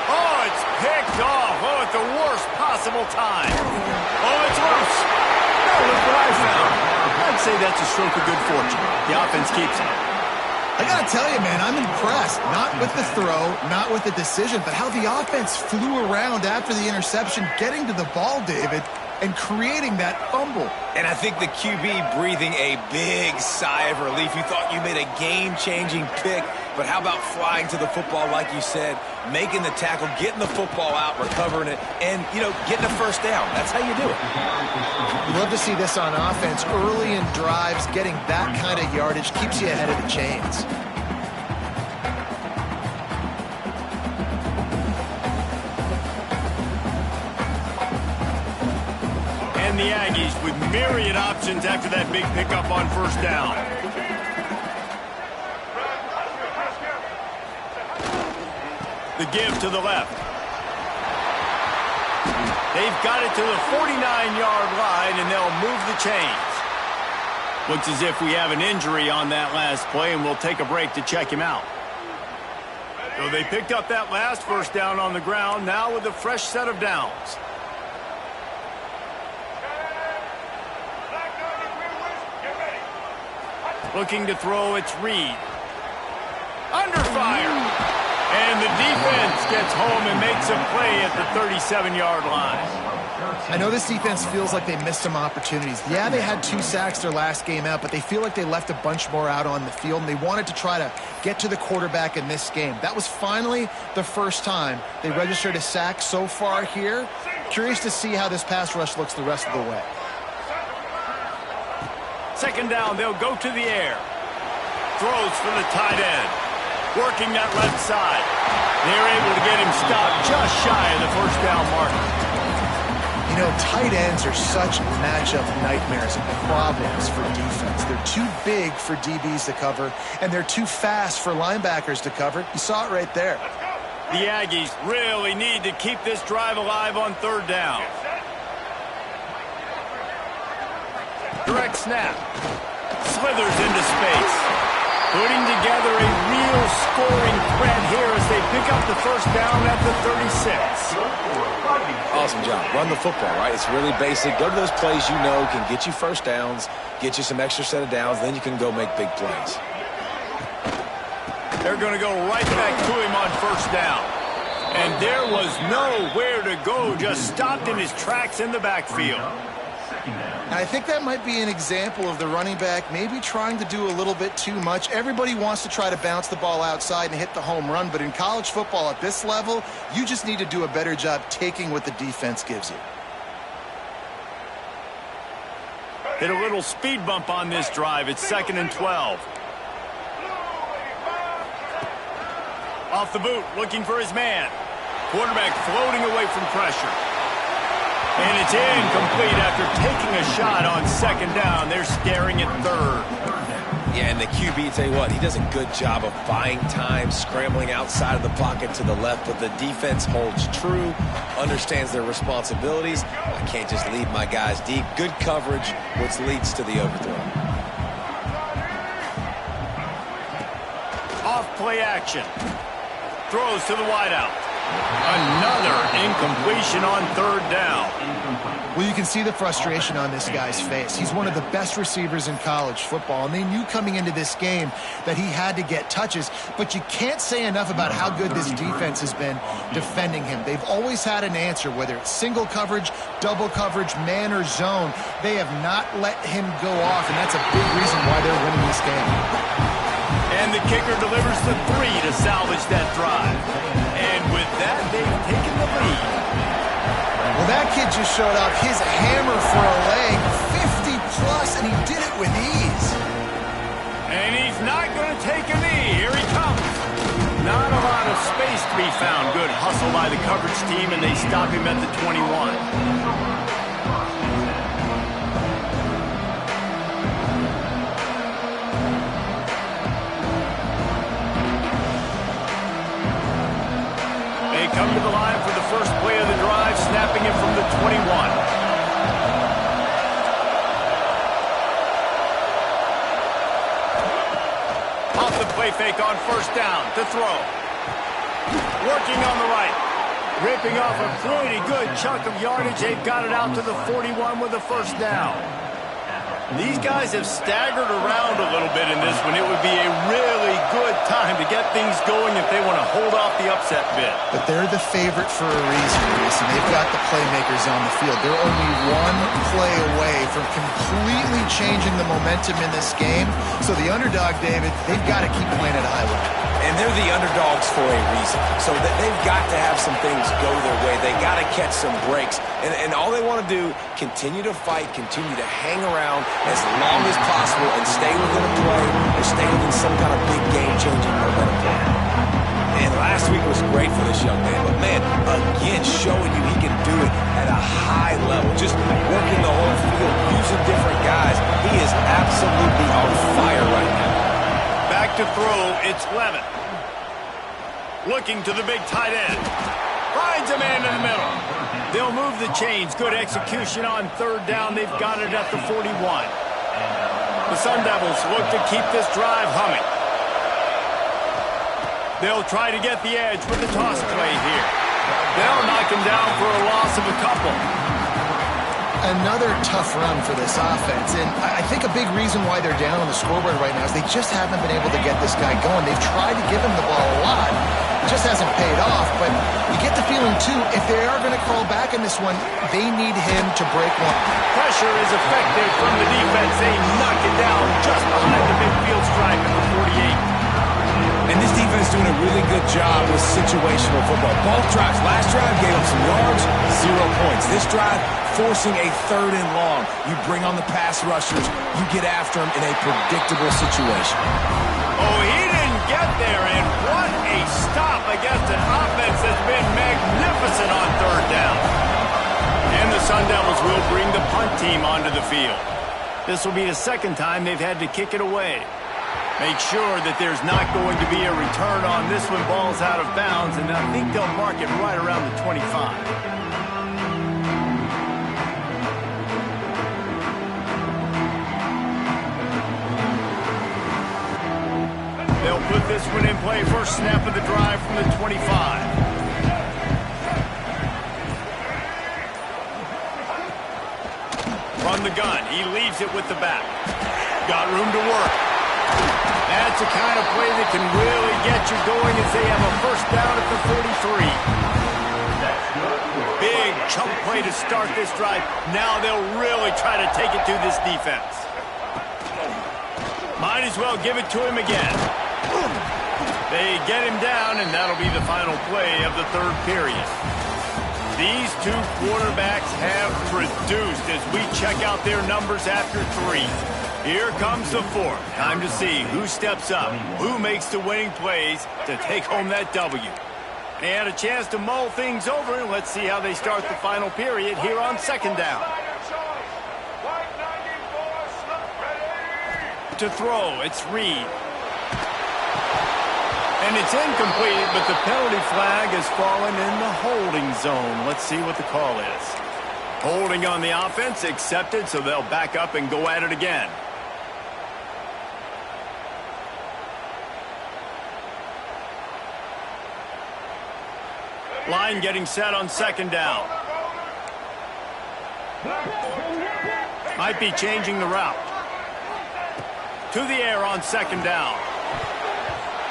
Oh, it's picked off. Oh, at the worst possible time. Oh, it's loose. No, look what I found. I'd say that's a stroke of good fortune. The offense keeps it. I got to tell you, man, I'm impressed. Not with the throw, not with the decision, but how the offense flew around after the interception, getting to the ball, David, and creating that fumble. And I think the QB breathing a big sigh of relief. You thought you made a game-changing pick, but how about flying to the football, like you said, making the tackle, getting the football out, recovering it, and, getting a 1st down. That's how you do it. You love to see this on offense. Early in drives, getting that kind of yardage keeps you ahead of the chains. And the Aggies with myriad options after that big pickup on 1st down. The give to the left. They've got it to the 49-yard line, and they'll move the chains. Looks as if we have an injury on that last play, and we'll take a break to check him out. So they picked up that last 1st down on the ground, now with a fresh set of downs. Looking to throw, it's Reed. Under fire. And the defense gets home and makes a play at the 37-yard line. I know this defense feels like they missed some opportunities. Yeah, they had 2 sacks their last game out, but they feel like they left a bunch more out on the field, and they wanted to try to get to the quarterback in this game. That was finally the first time they registered a sack so far here. Curious to see how this pass rush looks the rest of the way. Second down, they'll go to the air. Throws for the tight end. Working that left side. They're able to get him stopped just shy of the first down marker. You know, tight ends are such matchup nightmares and problems for defense. They're too big for DBs to cover, and they're too fast for linebackers to cover. You saw it right there. The Aggies really need to keep this drive alive on third down. Direct snap. Slithers into space. Putting together a real scoring threat here as they pick up the first down at the 36. Awesome job. Run the football, right? It's really basic. Go to those plays you know can get you first downs, get you some extra set of downs, then you can go make big plays. They're going to go right back to him on first down. And there was nowhere to go, just stopped in his tracks in the backfield. And I think that might be an example of the running back maybe trying to do a little bit too much. Everybody wants to try to bounce the ball outside and hit the home run, but in college football at this level, you just need to do a better job taking what the defense gives you. Hit a little speed bump on this drive. It's 2nd and 12. Off the boot, looking for his man. Quarterback floating away from pressure. And it's incomplete after taking a shot on second down. They're staring at third. Yeah, and the QB, tell you what, he does a good job of buying time, scrambling outside of the pocket to the left, but the defense holds true, understands their responsibilities. I can't just leave my guys deep. Good coverage, which leads to the overthrow. Off play action. Throws to the wideout. Another incompletion on third down. Well, you can see the frustration on this guy's face. He's one of the best receivers in college football, and they knew coming into this game that he had to get touches, but you can't say enough about how good this defense has been defending him. They've always had an answer, whether it's single coverage, double coverage, man or zone. They have not let him go off, and that's a big reason why they're winning this game. And the kicker delivers the 3 to salvage that drive. And with that, they've taken the lead. Well, that kid just showed off his hammer for a leg, 50-plus, and he did it with ease. And he's not going to take a knee. Here he comes. Not a lot of space to be found. Good hustle by the coverage team, and they stop him at the 21. Come to the line for the first play of the drive, snapping it from the 21. Off the play fake on first down to throw. Working on the right. Ripping off a pretty good chunk of yardage. They've got it out to the 41 with a first down. These guys have staggered around a little bit in this one. It would be a really good time to get things going if they want to hold off the upset bid. But they're the favorite for a reason, Reese, and they've got the playmakers on the field. They're only one play away from completely changing the momentum in this game. So the underdog, David, they've got to keep playing at a high level. And they're the underdogs for a reason. So they've got to have some things go their way. They got to catch some breaks. And all they want to do, continue to fight, continue to hang around as long as possible and stay within a play or stay within some kind of big game-changing momentum play. And last week was great for this young man. But, man, again, showing you he can do it at a high level. Just working the whole field, using different guys. He is absolutely on fire right now. Back to throw, it's Levitt. Looking to the big tight end. Finds a man in the middle. They'll move the chains. Good execution on third down. They've got it at the 41. The Sun Devils look to keep this drive humming. They'll try to get the edge with the toss play here. They'll knock him down for a loss of a couple. Another tough run for this offense, and I think a big reason why they're down on the scoreboard right now is they just haven't been able to get this guy going. They've tried to give him the ball a lot, just hasn't paid off, but you get the feeling, too, if they are going to crawl back in this one, they need him to break one. Pressure is effective from the defense. They knock it down just behind the midfield stripe at the 48. And this defense doing a really good job with situational football. Both drives. Last drive gave them some yards, 0 points. This drive, forcing a 3rd and long. You bring on the pass rushers. You get after them in a predictable situation. Oh, he didn't get there, and what a stop against an offense that's been magnificent on 3rd down. And the Sun Devils will bring the punt team onto the field. This will be the 2nd time they've had to kick it away. Make sure that there's not going to be a return on this when ball's out of bounds, and I think they'll mark it right around the 25. They'll put this one in play. First snap of the drive from the 25. From the gun, he leaves it with the back. Got room to work. That's the kind of play that can really get you going as they have a first down at the 43. Big chunk play to start this drive. Now they'll really try to take it to this defense. Might as well give it to him again. They get him down, and that'll be the final play of the 3rd period. These two quarterbacks have produced as we check out their numbers after 3. Here comes the 4th. Time to see who steps up, who makes the winning plays to take home that W. They had a chance to mull things over, and let's see how they start the final period here on 2nd down. To throw, it's Reed. And it's incomplete, but the penalty flag has fallen in the holding zone. Let's see what the call is. Holding on the offense, accepted, so they'll back up and go at it again. Line getting set on 2nd down. Might be changing the route. To the air on 2nd down.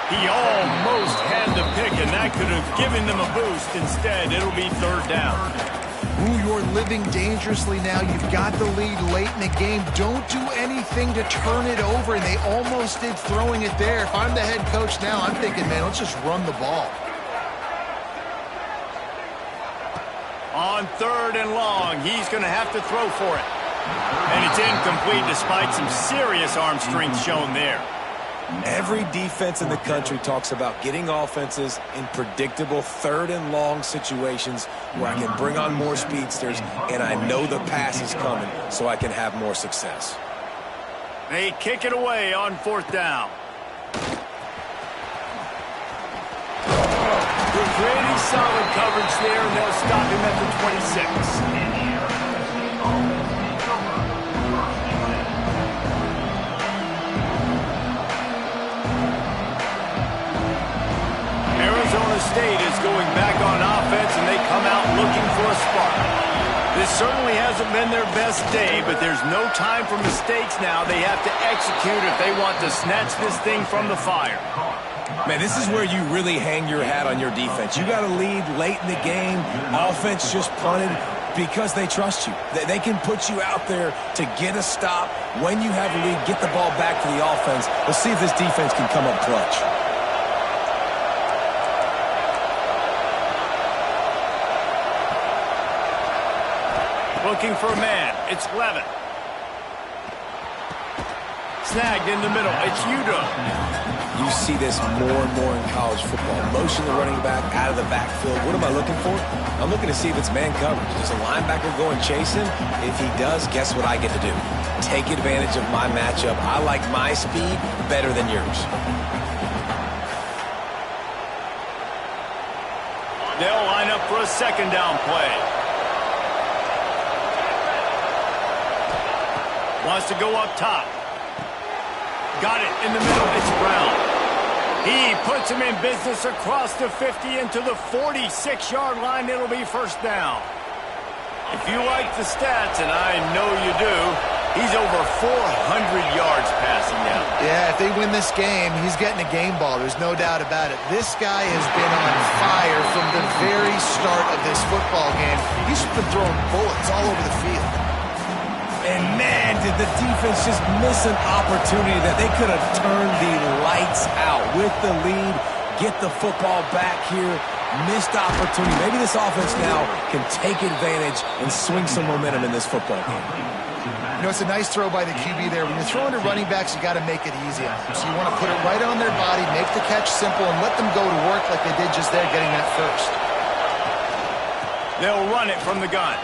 He almost had the pick, and that could have given them a boost. Instead, it'll be 3rd down. Ooh, you're living dangerously now. You've got the lead late in the game. Don't do anything to turn it over, and they almost did throwing it there. If I'm the head coach now, I'm thinking, man, let's just run the ball. On 3rd and long, he's going to have to throw for it. And it's incomplete despite some serious arm strength shown there. Every defense in the country talks about getting offenses in predictable 3rd and long situations where I can bring on more speedsters and I know the pass is coming so I can have more success. They kick it away on 4th down. Pretty solid coverage there, and they'll stop him at the 26. Arizona State is going back on offense, and they come out looking for a spark. This certainly hasn't been their best day, but there's no time for mistakes now. They have to execute if they want to snatch this thing from the fire. Man, this is where you really hang your hat on your defense. You got to lead late in the game. Offense just punted because they trust you. They can put you out there to get a stop. When you have a lead, get the ball back to the offense. We'll see if this defense can come up clutch. Looking for a man. It's Levin. Snagged in the middle. It's Udo. You see this more and more in college football. Motion the running back out of the backfield. What am I looking for? I'm looking to see if it's man coverage. Does a linebacker go and chase him? If he does, guess what I get to do? Take advantage of my matchup. I like my speed better than yours. They'll line up for a 2nd down play. Wants to go up top. Got it in the middle. It's Brown. He puts him in business across the 50 into the 46-yard line. It'll be 1st down. If you like the stats, and I know you do, He's over 400 yards passing now. Yeah, if they win this game, he's getting a game ball. There's no doubt about it. This guy has been on fire from the very start of this football game. He's been throwing bullets all over the field. And man, did the defense just miss an opportunity that they could have turned the lights out with the lead, get the football back here, missed opportunity. Maybe this offense now can take advantage and swing some momentum in this football game. You know, it's a nice throw by the QB there. When you're throwing to running backs, you got to make it easy. So you want to put it right on their body, make the catch simple, and let them go to work like they did just there, getting that first. They'll run it from the gun.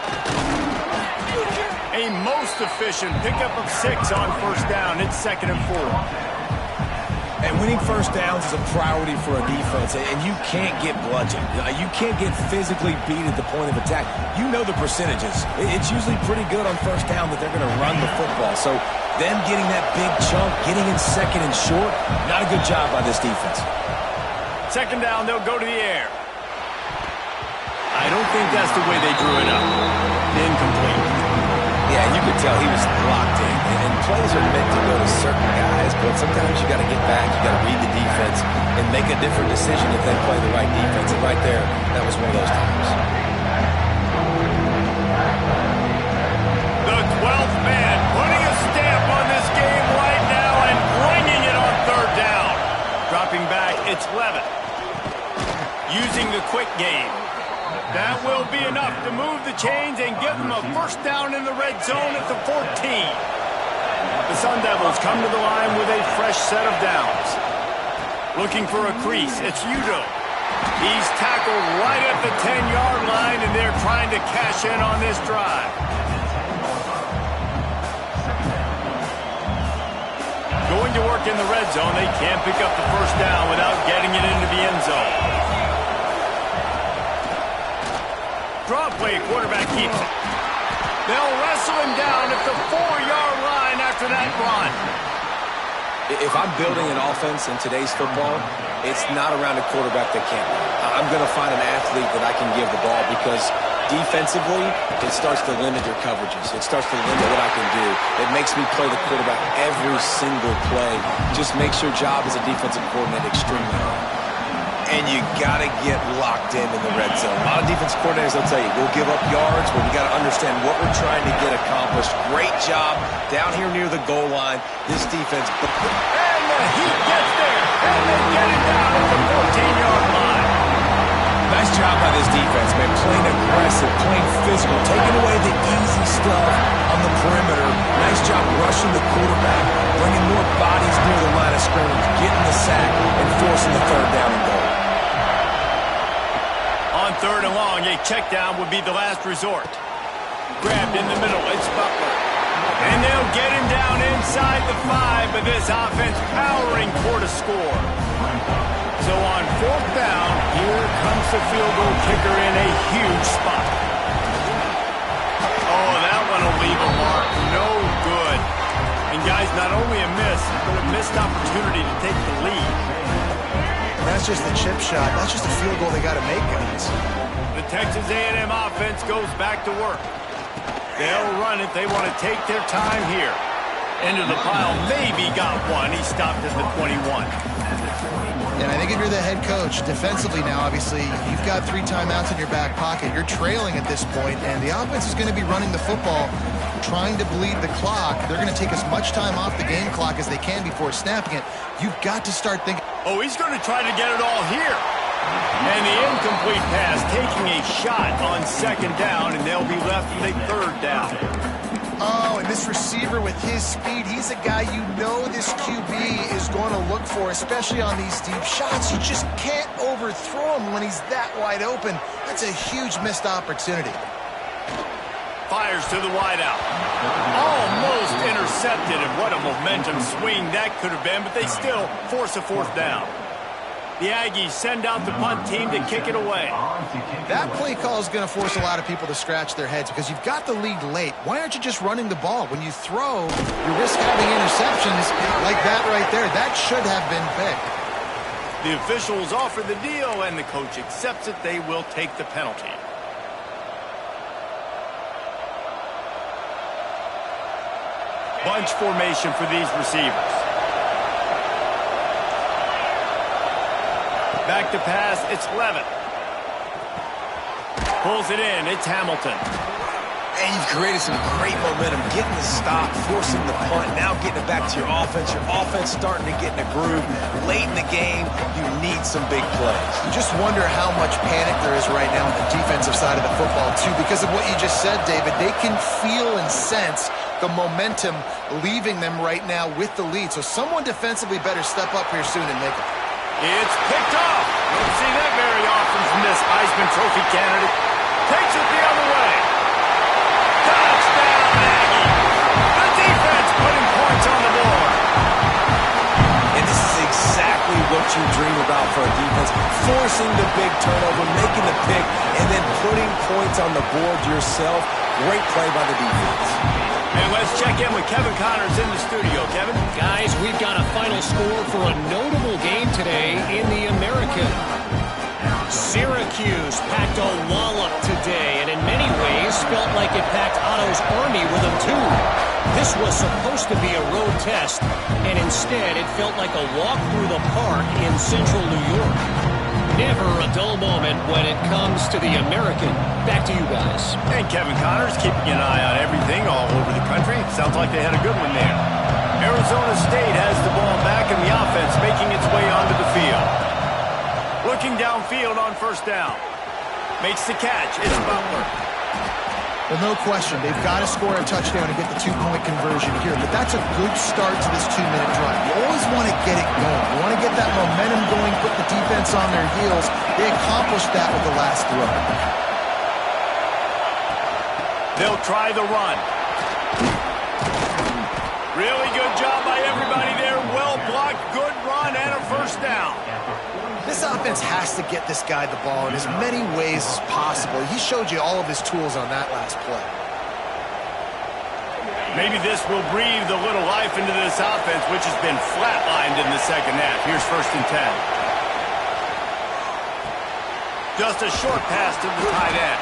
A most efficient pickup of 6 on first down. It's 2nd and 4. And winning first downs is a priority for a defense, and you can't get bludgeoned. You can't get physically beat at the point of attack. You know the percentages. It's usually pretty good on first down that they're going to run the football. So them getting that big chunk, getting in 2nd and short, not a good job by this defense. 2nd down, they'll go to the air. I don't think that's the way they drew it up. Incomplete. Yeah, you could tell he was locked in. And plays are meant to go to certain guys, but sometimes you got to get back, you got to read the defense, and make a different decision if they play the right defense. And right there, that was one of those times. The 12th man putting a stamp on this game right now and bringing it on 3rd down. Dropping back, it's Levitt. Using the quick game. That will be enough to move the chains and give them a first down in the red zone at the 14. The Sun Devils come to the line with a fresh set of downs. Looking for a crease, it's Udo. He's tackled right at the 10-yard line, and they're trying to cash in on this drive. Going to work in the red zone, they can't pick up the first down without getting it into the end zone. Draw play, quarterback keeps it. They'll wrestle him down at the 4-yard line after that run. If I'm building an offense in today's football, it's not around a quarterback that can't run. I'm going to find an athlete that I can give the ball because defensively, it starts to limit your coverages. It starts to limit what I can do. It makes me play the quarterback every single play. Just makes your job as a defensive coordinator extremely hard. And you got to get locked in the red zone. A lot of defense coordinators, they'll tell you, we'll give up yards, but we got to understand what we're trying to get accomplished. Great job down here near the goal line. This defense. And the Heat gets there, and they get it down at the 14-yard line. Nice job by this defense, man. Playing aggressive, playing physical, taking away the easy stuff on the perimeter. Nice job rushing the quarterback, bringing more bodies near the line of scrimmage, getting the sack, and forcing the 3rd down and goal. On 3rd and long, a check down would be the last resort. Grabbed in the middle, it's Butler. And they'll get him down inside the 5, but this offense powering toward a score. So on 4th down, here comes the field goal kicker in a huge spot. Oh, that one will leave a mark. No good. And guys, not only a miss, but a missed opportunity to take the lead. That's just the chip shot. That's just a field goal they got to make, guys. The Texas A&M offense goes back to work. They'll run it. They want to take their time here. Into the pile. Maybe got one. He stopped at the 21. And I think if you're the head coach, defensively now, obviously, you've got 3 timeouts in your back pocket. You're trailing at this point, and the offense is going to be running the football, trying to bleed the clock. They're going to take as much time off the game clock as they can before snapping it. You've got to start thinking. Oh, he's going to try to get it all here. And the incomplete pass taking a shot on 2nd down, and they'll be left with a 3rd down. Oh, and this receiver with his speed, he's a guy you know this QB is going to look for, especially on these deep shots. You just can't overthrow him when he's that wide open. That's a huge missed opportunity. Fires to the wideout. Almost intercepted, and what a momentum swing that could have been, but they still force a 4th down. The Aggies send out the punt team to kick it away. That play call is going to force a lot of people to scratch their heads because you've got the lead late. Why aren't you just running the ball? When you throw, you risk having interceptions like that right there. That should have been picked. The officials offer the deal, and the coach accepts it. They will take the penalty. Bunch formation for these receivers. Back to pass, it's Levitt. Pulls it in, it's Hamilton. And you've created some great momentum, getting the stop, forcing the punt, now getting it back to your offense. Your offense starting to get in a groove. Late in the game, you need some big plays. You just wonder how much panic there is right now on the defensive side of the football, too, because of what you just said, David. They can feel and sense the momentum leaving them right now with the lead. So someone defensively better step up here soon and make it. It's picked off. Don't see that very often from this Heisman Trophy candidate. Takes it the other way. Touchdown, Aggie. The defense putting points on the board. And this is exactly what you dream about for a defense. Forcing the big turnover, making the pick, and then putting points on the board yourself. Great play by the defense. And let's check in with Kevin Connors in the studio. Kevin? Guys, we've got a final score for a notable game today in the American. Syracuse packed a wallop today, and in many ways felt like it packed Otto's Army with them too. This was supposed to be a road test, and instead it felt like a walk through the park in central New York. Never a dull moment when it comes to the American. Back to you guys. And Kevin Connors keeping an eye on everything all over the country. Sounds like they had a good one there. Arizona State has the ball back in the offense, making its way onto the field. Looking downfield on first down. Makes the catch. It's Butler. Well, no question. They've got to score a touchdown to get the two-point conversion here, but that's a good start to this 2-minute drive. You always want to get it going. You want to get that momentum going, put the defense on their heels. They accomplished that with the last throw. They'll try the run. Really good job by everybody there. Well blocked, good run, and a first down. This offense has to get this guy the ball in as many ways as possible. He showed you all of his tools on that last play. Maybe this will breathe a little life into this offense, which has been flatlined in the second half. Here's 1st and 10. Just a short pass to the tight end.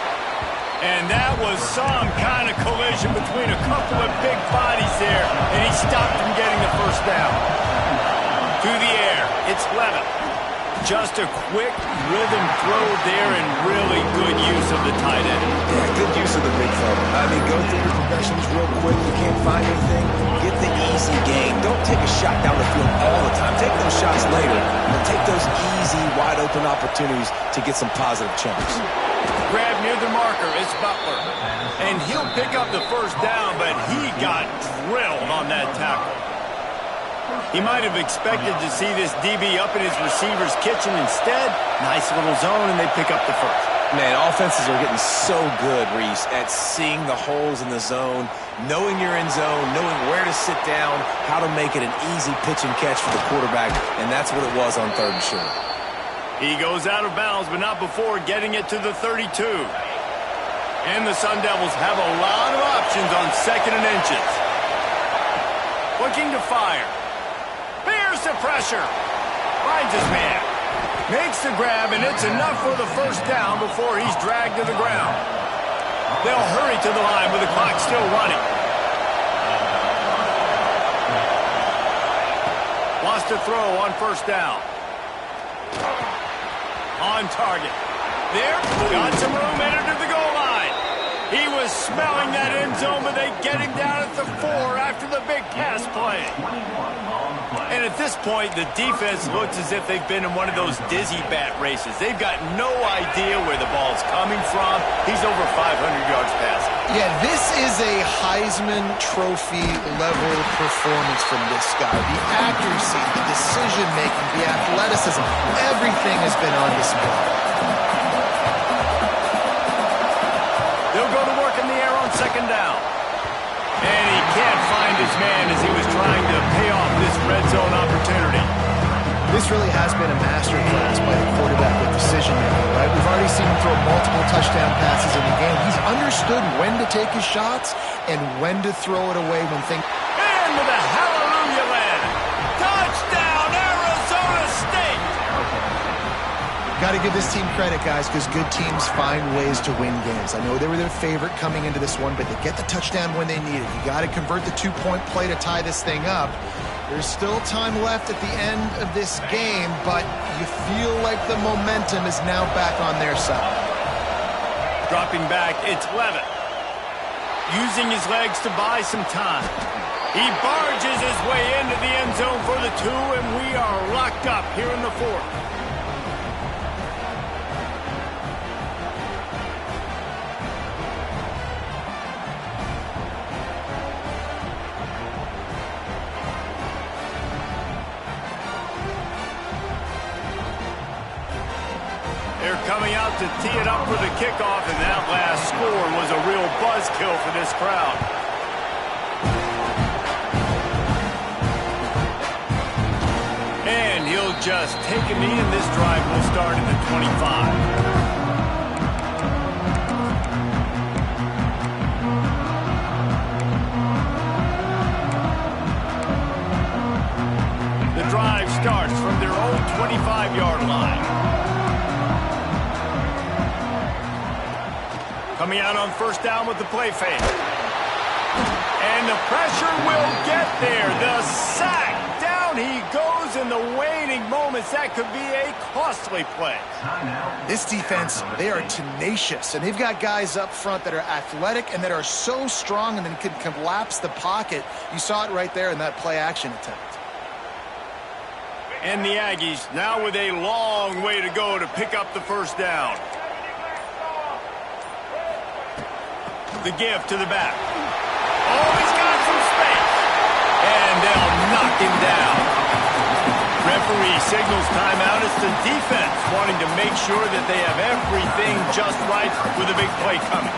And that was some kind of collision between a couple of big bodies there, and he stopped from getting the first down. To the air, it's Levitt. Just a quick rhythm throw there and really good use of the tight end. Yeah, good use of the big fella. I mean, go through your progressions real quick. You can't find anything. Get the easy gain. Don't take a shot down the field all the time. Take those shots later, but take those easy, wide-open opportunities to get some positive chunks. Grab near the marker. It's Butler. And he'll pick up the first down, but he got drilled on that tackle. He might have expected to see this DB up in his receiver's kitchen. Instead, nice little zone, and they pick up the first. Man, offenses are getting so good, Reese, at seeing the holes in the zone, knowing you're in zone, knowing where to sit down, how to make it an easy pitch and catch for the quarterback, and that's what it was on 3rd and short. He goes out of bounds, but not before getting it to the 32. And the Sun Devils have a lot of options on 2nd and inches. Looking to fire. Bears the pressure. Finds his man. Makes the grab, and it's enough for the first down before he's dragged to the ground. They'll hurry to the line with the clock still running. Wants to throw on first down. On target. There, got some room, entered to the goal line. He was smelling that end zone, but they get him down at the 4 after the big pass play. And at this point, the defense looks as if they've been in one of those dizzy bat races. They've got no idea where the ball's coming from. He's over 500 yards passing. Yeah, this is a Heisman Trophy level performance from this guy. The accuracy, the decision-making, the athleticism, everything has been on display. They'll go to work in the air on 2nd down. And he can't find his man as he was trying to pay off this red zone opportunity. This really has been a masterclass by the quarterback with decision-making, right? We've already seen him throw multiple touchdown passes in the game. He's understood when to take his shots and when to throw it away when things... And with a hallelujah land. Touchdown, Arizona State! Got to give this team credit, guys, because good teams find ways to win games. I know they were their favorite coming into this one, but they get the touchdown when they need it. You got to convert the two-point play to tie this thing up. There's still time left at the end of this game, but you feel like the momentum is now back on their side. Dropping back, it's Levitt. Using his legs to buy some time. He barges his way into the end zone for the 2, and we are locked up here in the 4th. They're coming out to tee it up for the kickoff, and that last score was a real buzzkill for this crowd. And he'll just take a knee, and this drive will start in the 25. The drive starts from their own 25-yard line. Coming out on first down with the play fake. And the pressure will get there. The sack. Down he goes in the waning moments. That could be a costly play. This defense, they are tenacious, and they've got guys up front that are athletic and that are so strong and then can collapse the pocket. You saw it right there in that play-action attempt. And the Aggies now with a long way to go to pick up the first down. The give to the back. Oh, he's got some space. And they'll knock him down. Referee signals timeout. It's the defense wanting to make sure that they have everything just right with a big play coming.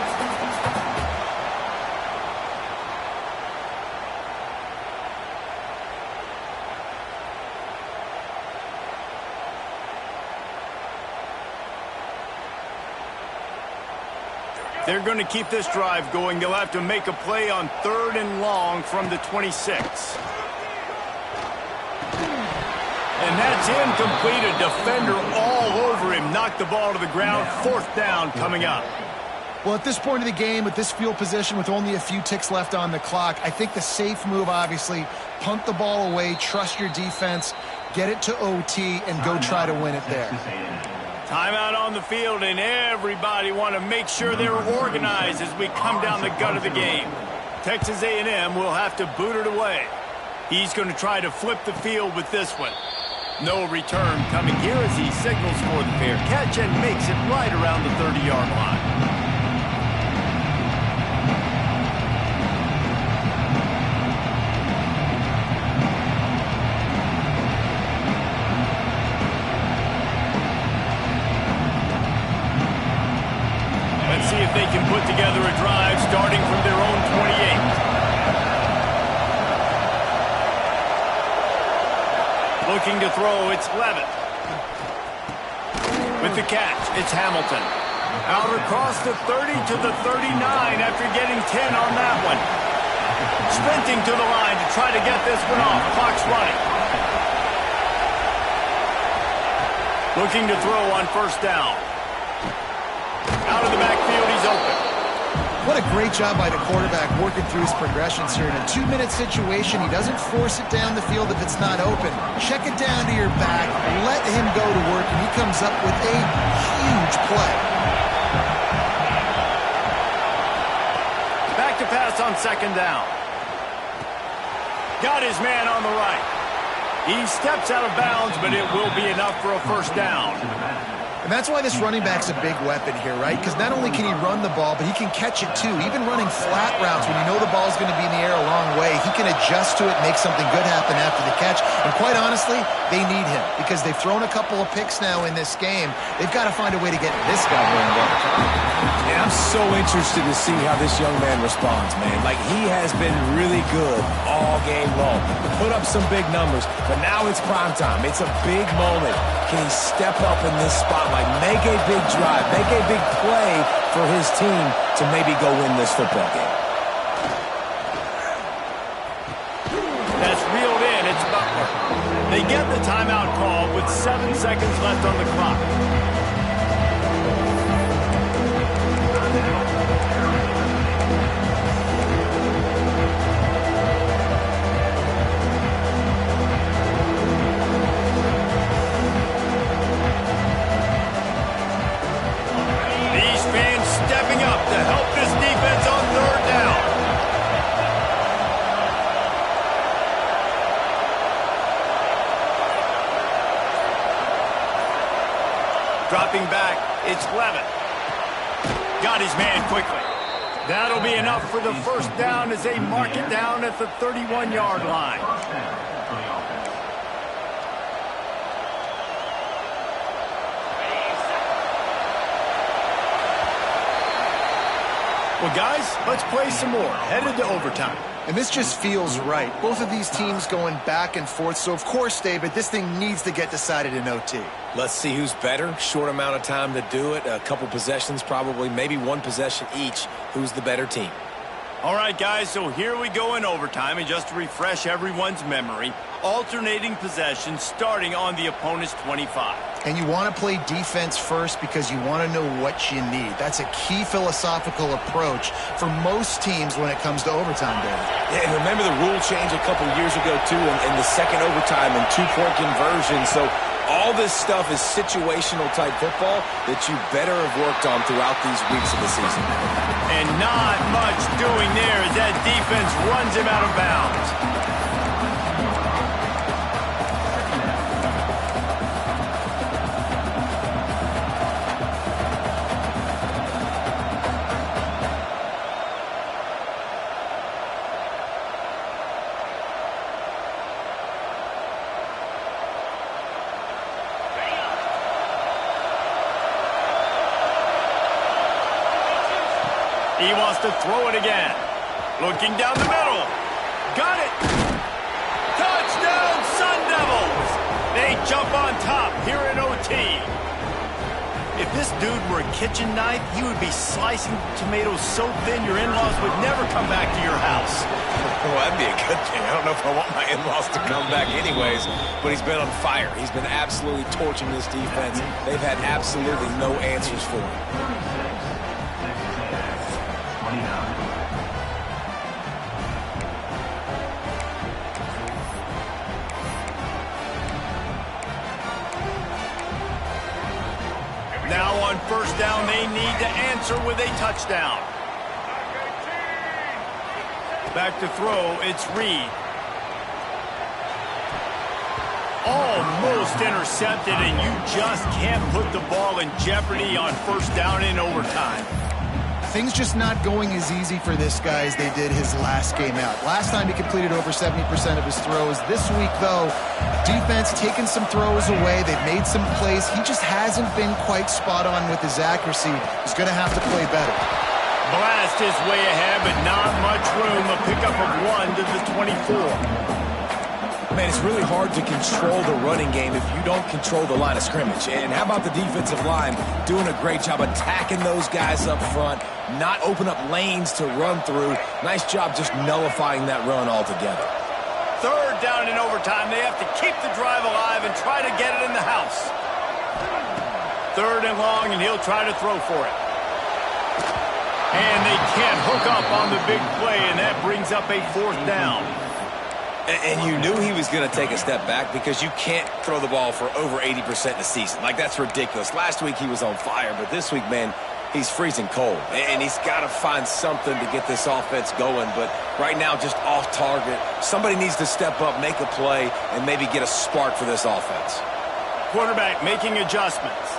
They're going to keep this drive going. They'll have to make a play on 3rd and long from the 26. And that's incomplete. A defender all over him. Knocked the ball to the ground. 4th down coming up. Well, at this point of the game, with this field position, with only a few ticks left on the clock, I think the safe move, obviously, punt the ball away, trust your defense, get it to OT, and go try to win it there. Timeout on the field, and everybody want to make sure they're organized as we come down the gut of the game. Texas A&M will have to boot it away. He's going to try to flip the field with this one. No return coming here as he signals for the fair catch and makes it right around the 30-yard line. See if they can put together a drive starting from their own 28. Looking to throw, it's Levitt. With the catch, it's Hamilton. Out across the 30 to the 39 after getting 10 on that one. Sprinting to the line to try to get this one off. Clock's running. Looking to throw on first down. Out of the backfield, he's open. What a great job by the quarterback working through his progressions here. In a 2-minute situation, he doesn't force it down the field if it's not open. Check it down to your back, let him go to work, and he comes up with a huge play. Back to pass on 2nd down. Got his man on the right. He steps out of bounds, but it will be enough for a first down. And that's why this running back's a big weapon here, right? Because not only can he run the ball, but he can catch it too. Even running flat routes when you know the ball's going to be in the air a long way, he can adjust to it, make something good happen after the catch. And quite honestly, they need him because they've thrown a couple of picks now in this game. They've got to find a way to get this guy going well. And I'm so interested to see how this young man responds, man. Like, he has been really good all game long. Put up some big numbers, but now it's prime time. It's a big moment. Can he step up in this spotlight, make a big drive, make a big play for his team to maybe go win this football game? That's reeled in. It's Butler. They get the timeout call with 7 seconds left on the clock. These fans stepping up to help this defense on third down. Dropping back, it's Levitt. Got his man quickly. That'll be enough for the first down as they mark it down at the 31-yard line. Well, guys, let's play some more. Headed to overtime. And this just feels right. Both of these teams going back and forth. So, of course, David, this thing needs to get decided in OT. Let's see who's better. Short amount of time to do it. A couple possessions probably, maybe one possession each. Who's the better team? All right, guys, so here we go in overtime. And just to refresh everyone's memory, alternating possessions starting on the opponent's 25. And you want to play defense first because you want to know what you need. That's a key philosophical approach for most teams when it comes to overtime, David. Yeah, and remember the rule change a couple years ago, too, in the second overtime and two-point conversion. So all this stuff is situational type football that you better have worked on throughout these weeks of the season. And not much doing there as that defense runs him out of bounds. He wants to throw it again. Looking down the middle. Got it. Touchdown, Sun Devils. They jump on top here in OT. If this dude were a kitchen knife, he would be slicing tomatoes so thin your in-laws would never come back to your house. Well, that'd be a good thing. I don't know if I want my in-laws to come back anyways, but he's been on fire. He's been absolutely torching this defense. They've had absolutely no answers for him. Now on first down, they need to answer with a touchdown. Back to throw, it's Reed. Almost intercepted, and you just can't put the ball in jeopardy on first down in overtime. Things just not going as easy for this guy as they did his last game out. Last time he completed over 70% of his throws. This week, though, defense taking some throws away. They've made some plays. He just hasn't been quite spot on with his accuracy. He's going to have to play better. Blast is way ahead, but not much room. A pickup of 1 to the 24. Man, it's really hard to control the running game if you don't control the line of scrimmage. And how about the defensive line doing a great job attacking those guys up front, not open up lanes to run through. Nice job just nullifying that run altogether. Third down in overtime. They have to keep the drive alive and try to get it in the house. Third and long, and he'll try to throw for it. And they can't hook up on the big play, and that brings up a fourth down. And you knew he was going to take a step back because you can't throw the ball for over 80% in a season. Like, that's ridiculous. Last week he was on fire, but this week, man, he's freezing cold. And he's got to find something to get this offense going. But right now, just off target. Somebody needs to step up, make a play, and maybe get a spark for this offense. Quarterback making adjustments.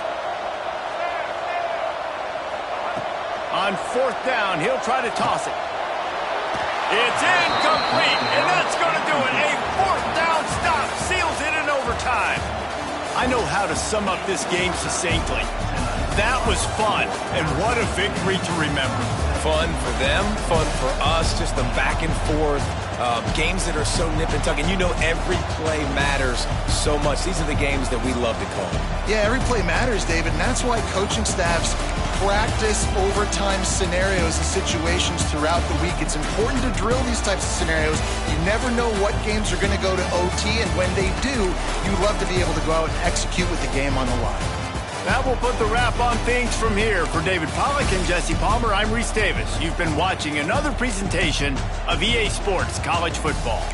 On fourth down, he'll try to toss it. It's incomplete, and that's going to do it. A fourth down stop seals it in overtime. I know how to sum up this game succinctly. That was fun, and what a victory to remember. Fun for them, fun for us, just the back and forth, games that are so nip and tuck, and you know every play matters so much. These are the games that we love to call. Yeah, every play matters, David, and that's why coaching staffs practice overtime scenarios and situations throughout the week. It's important to drill these types of scenarios. You never know what games are going to go to OT, and when they do, you love to be able to go out and execute with the game on the line. That will put the wrap on things from here. For David Pollack and Jesse Palmer, I'm Reese Davis. You've been watching another presentation of EA Sports College Football.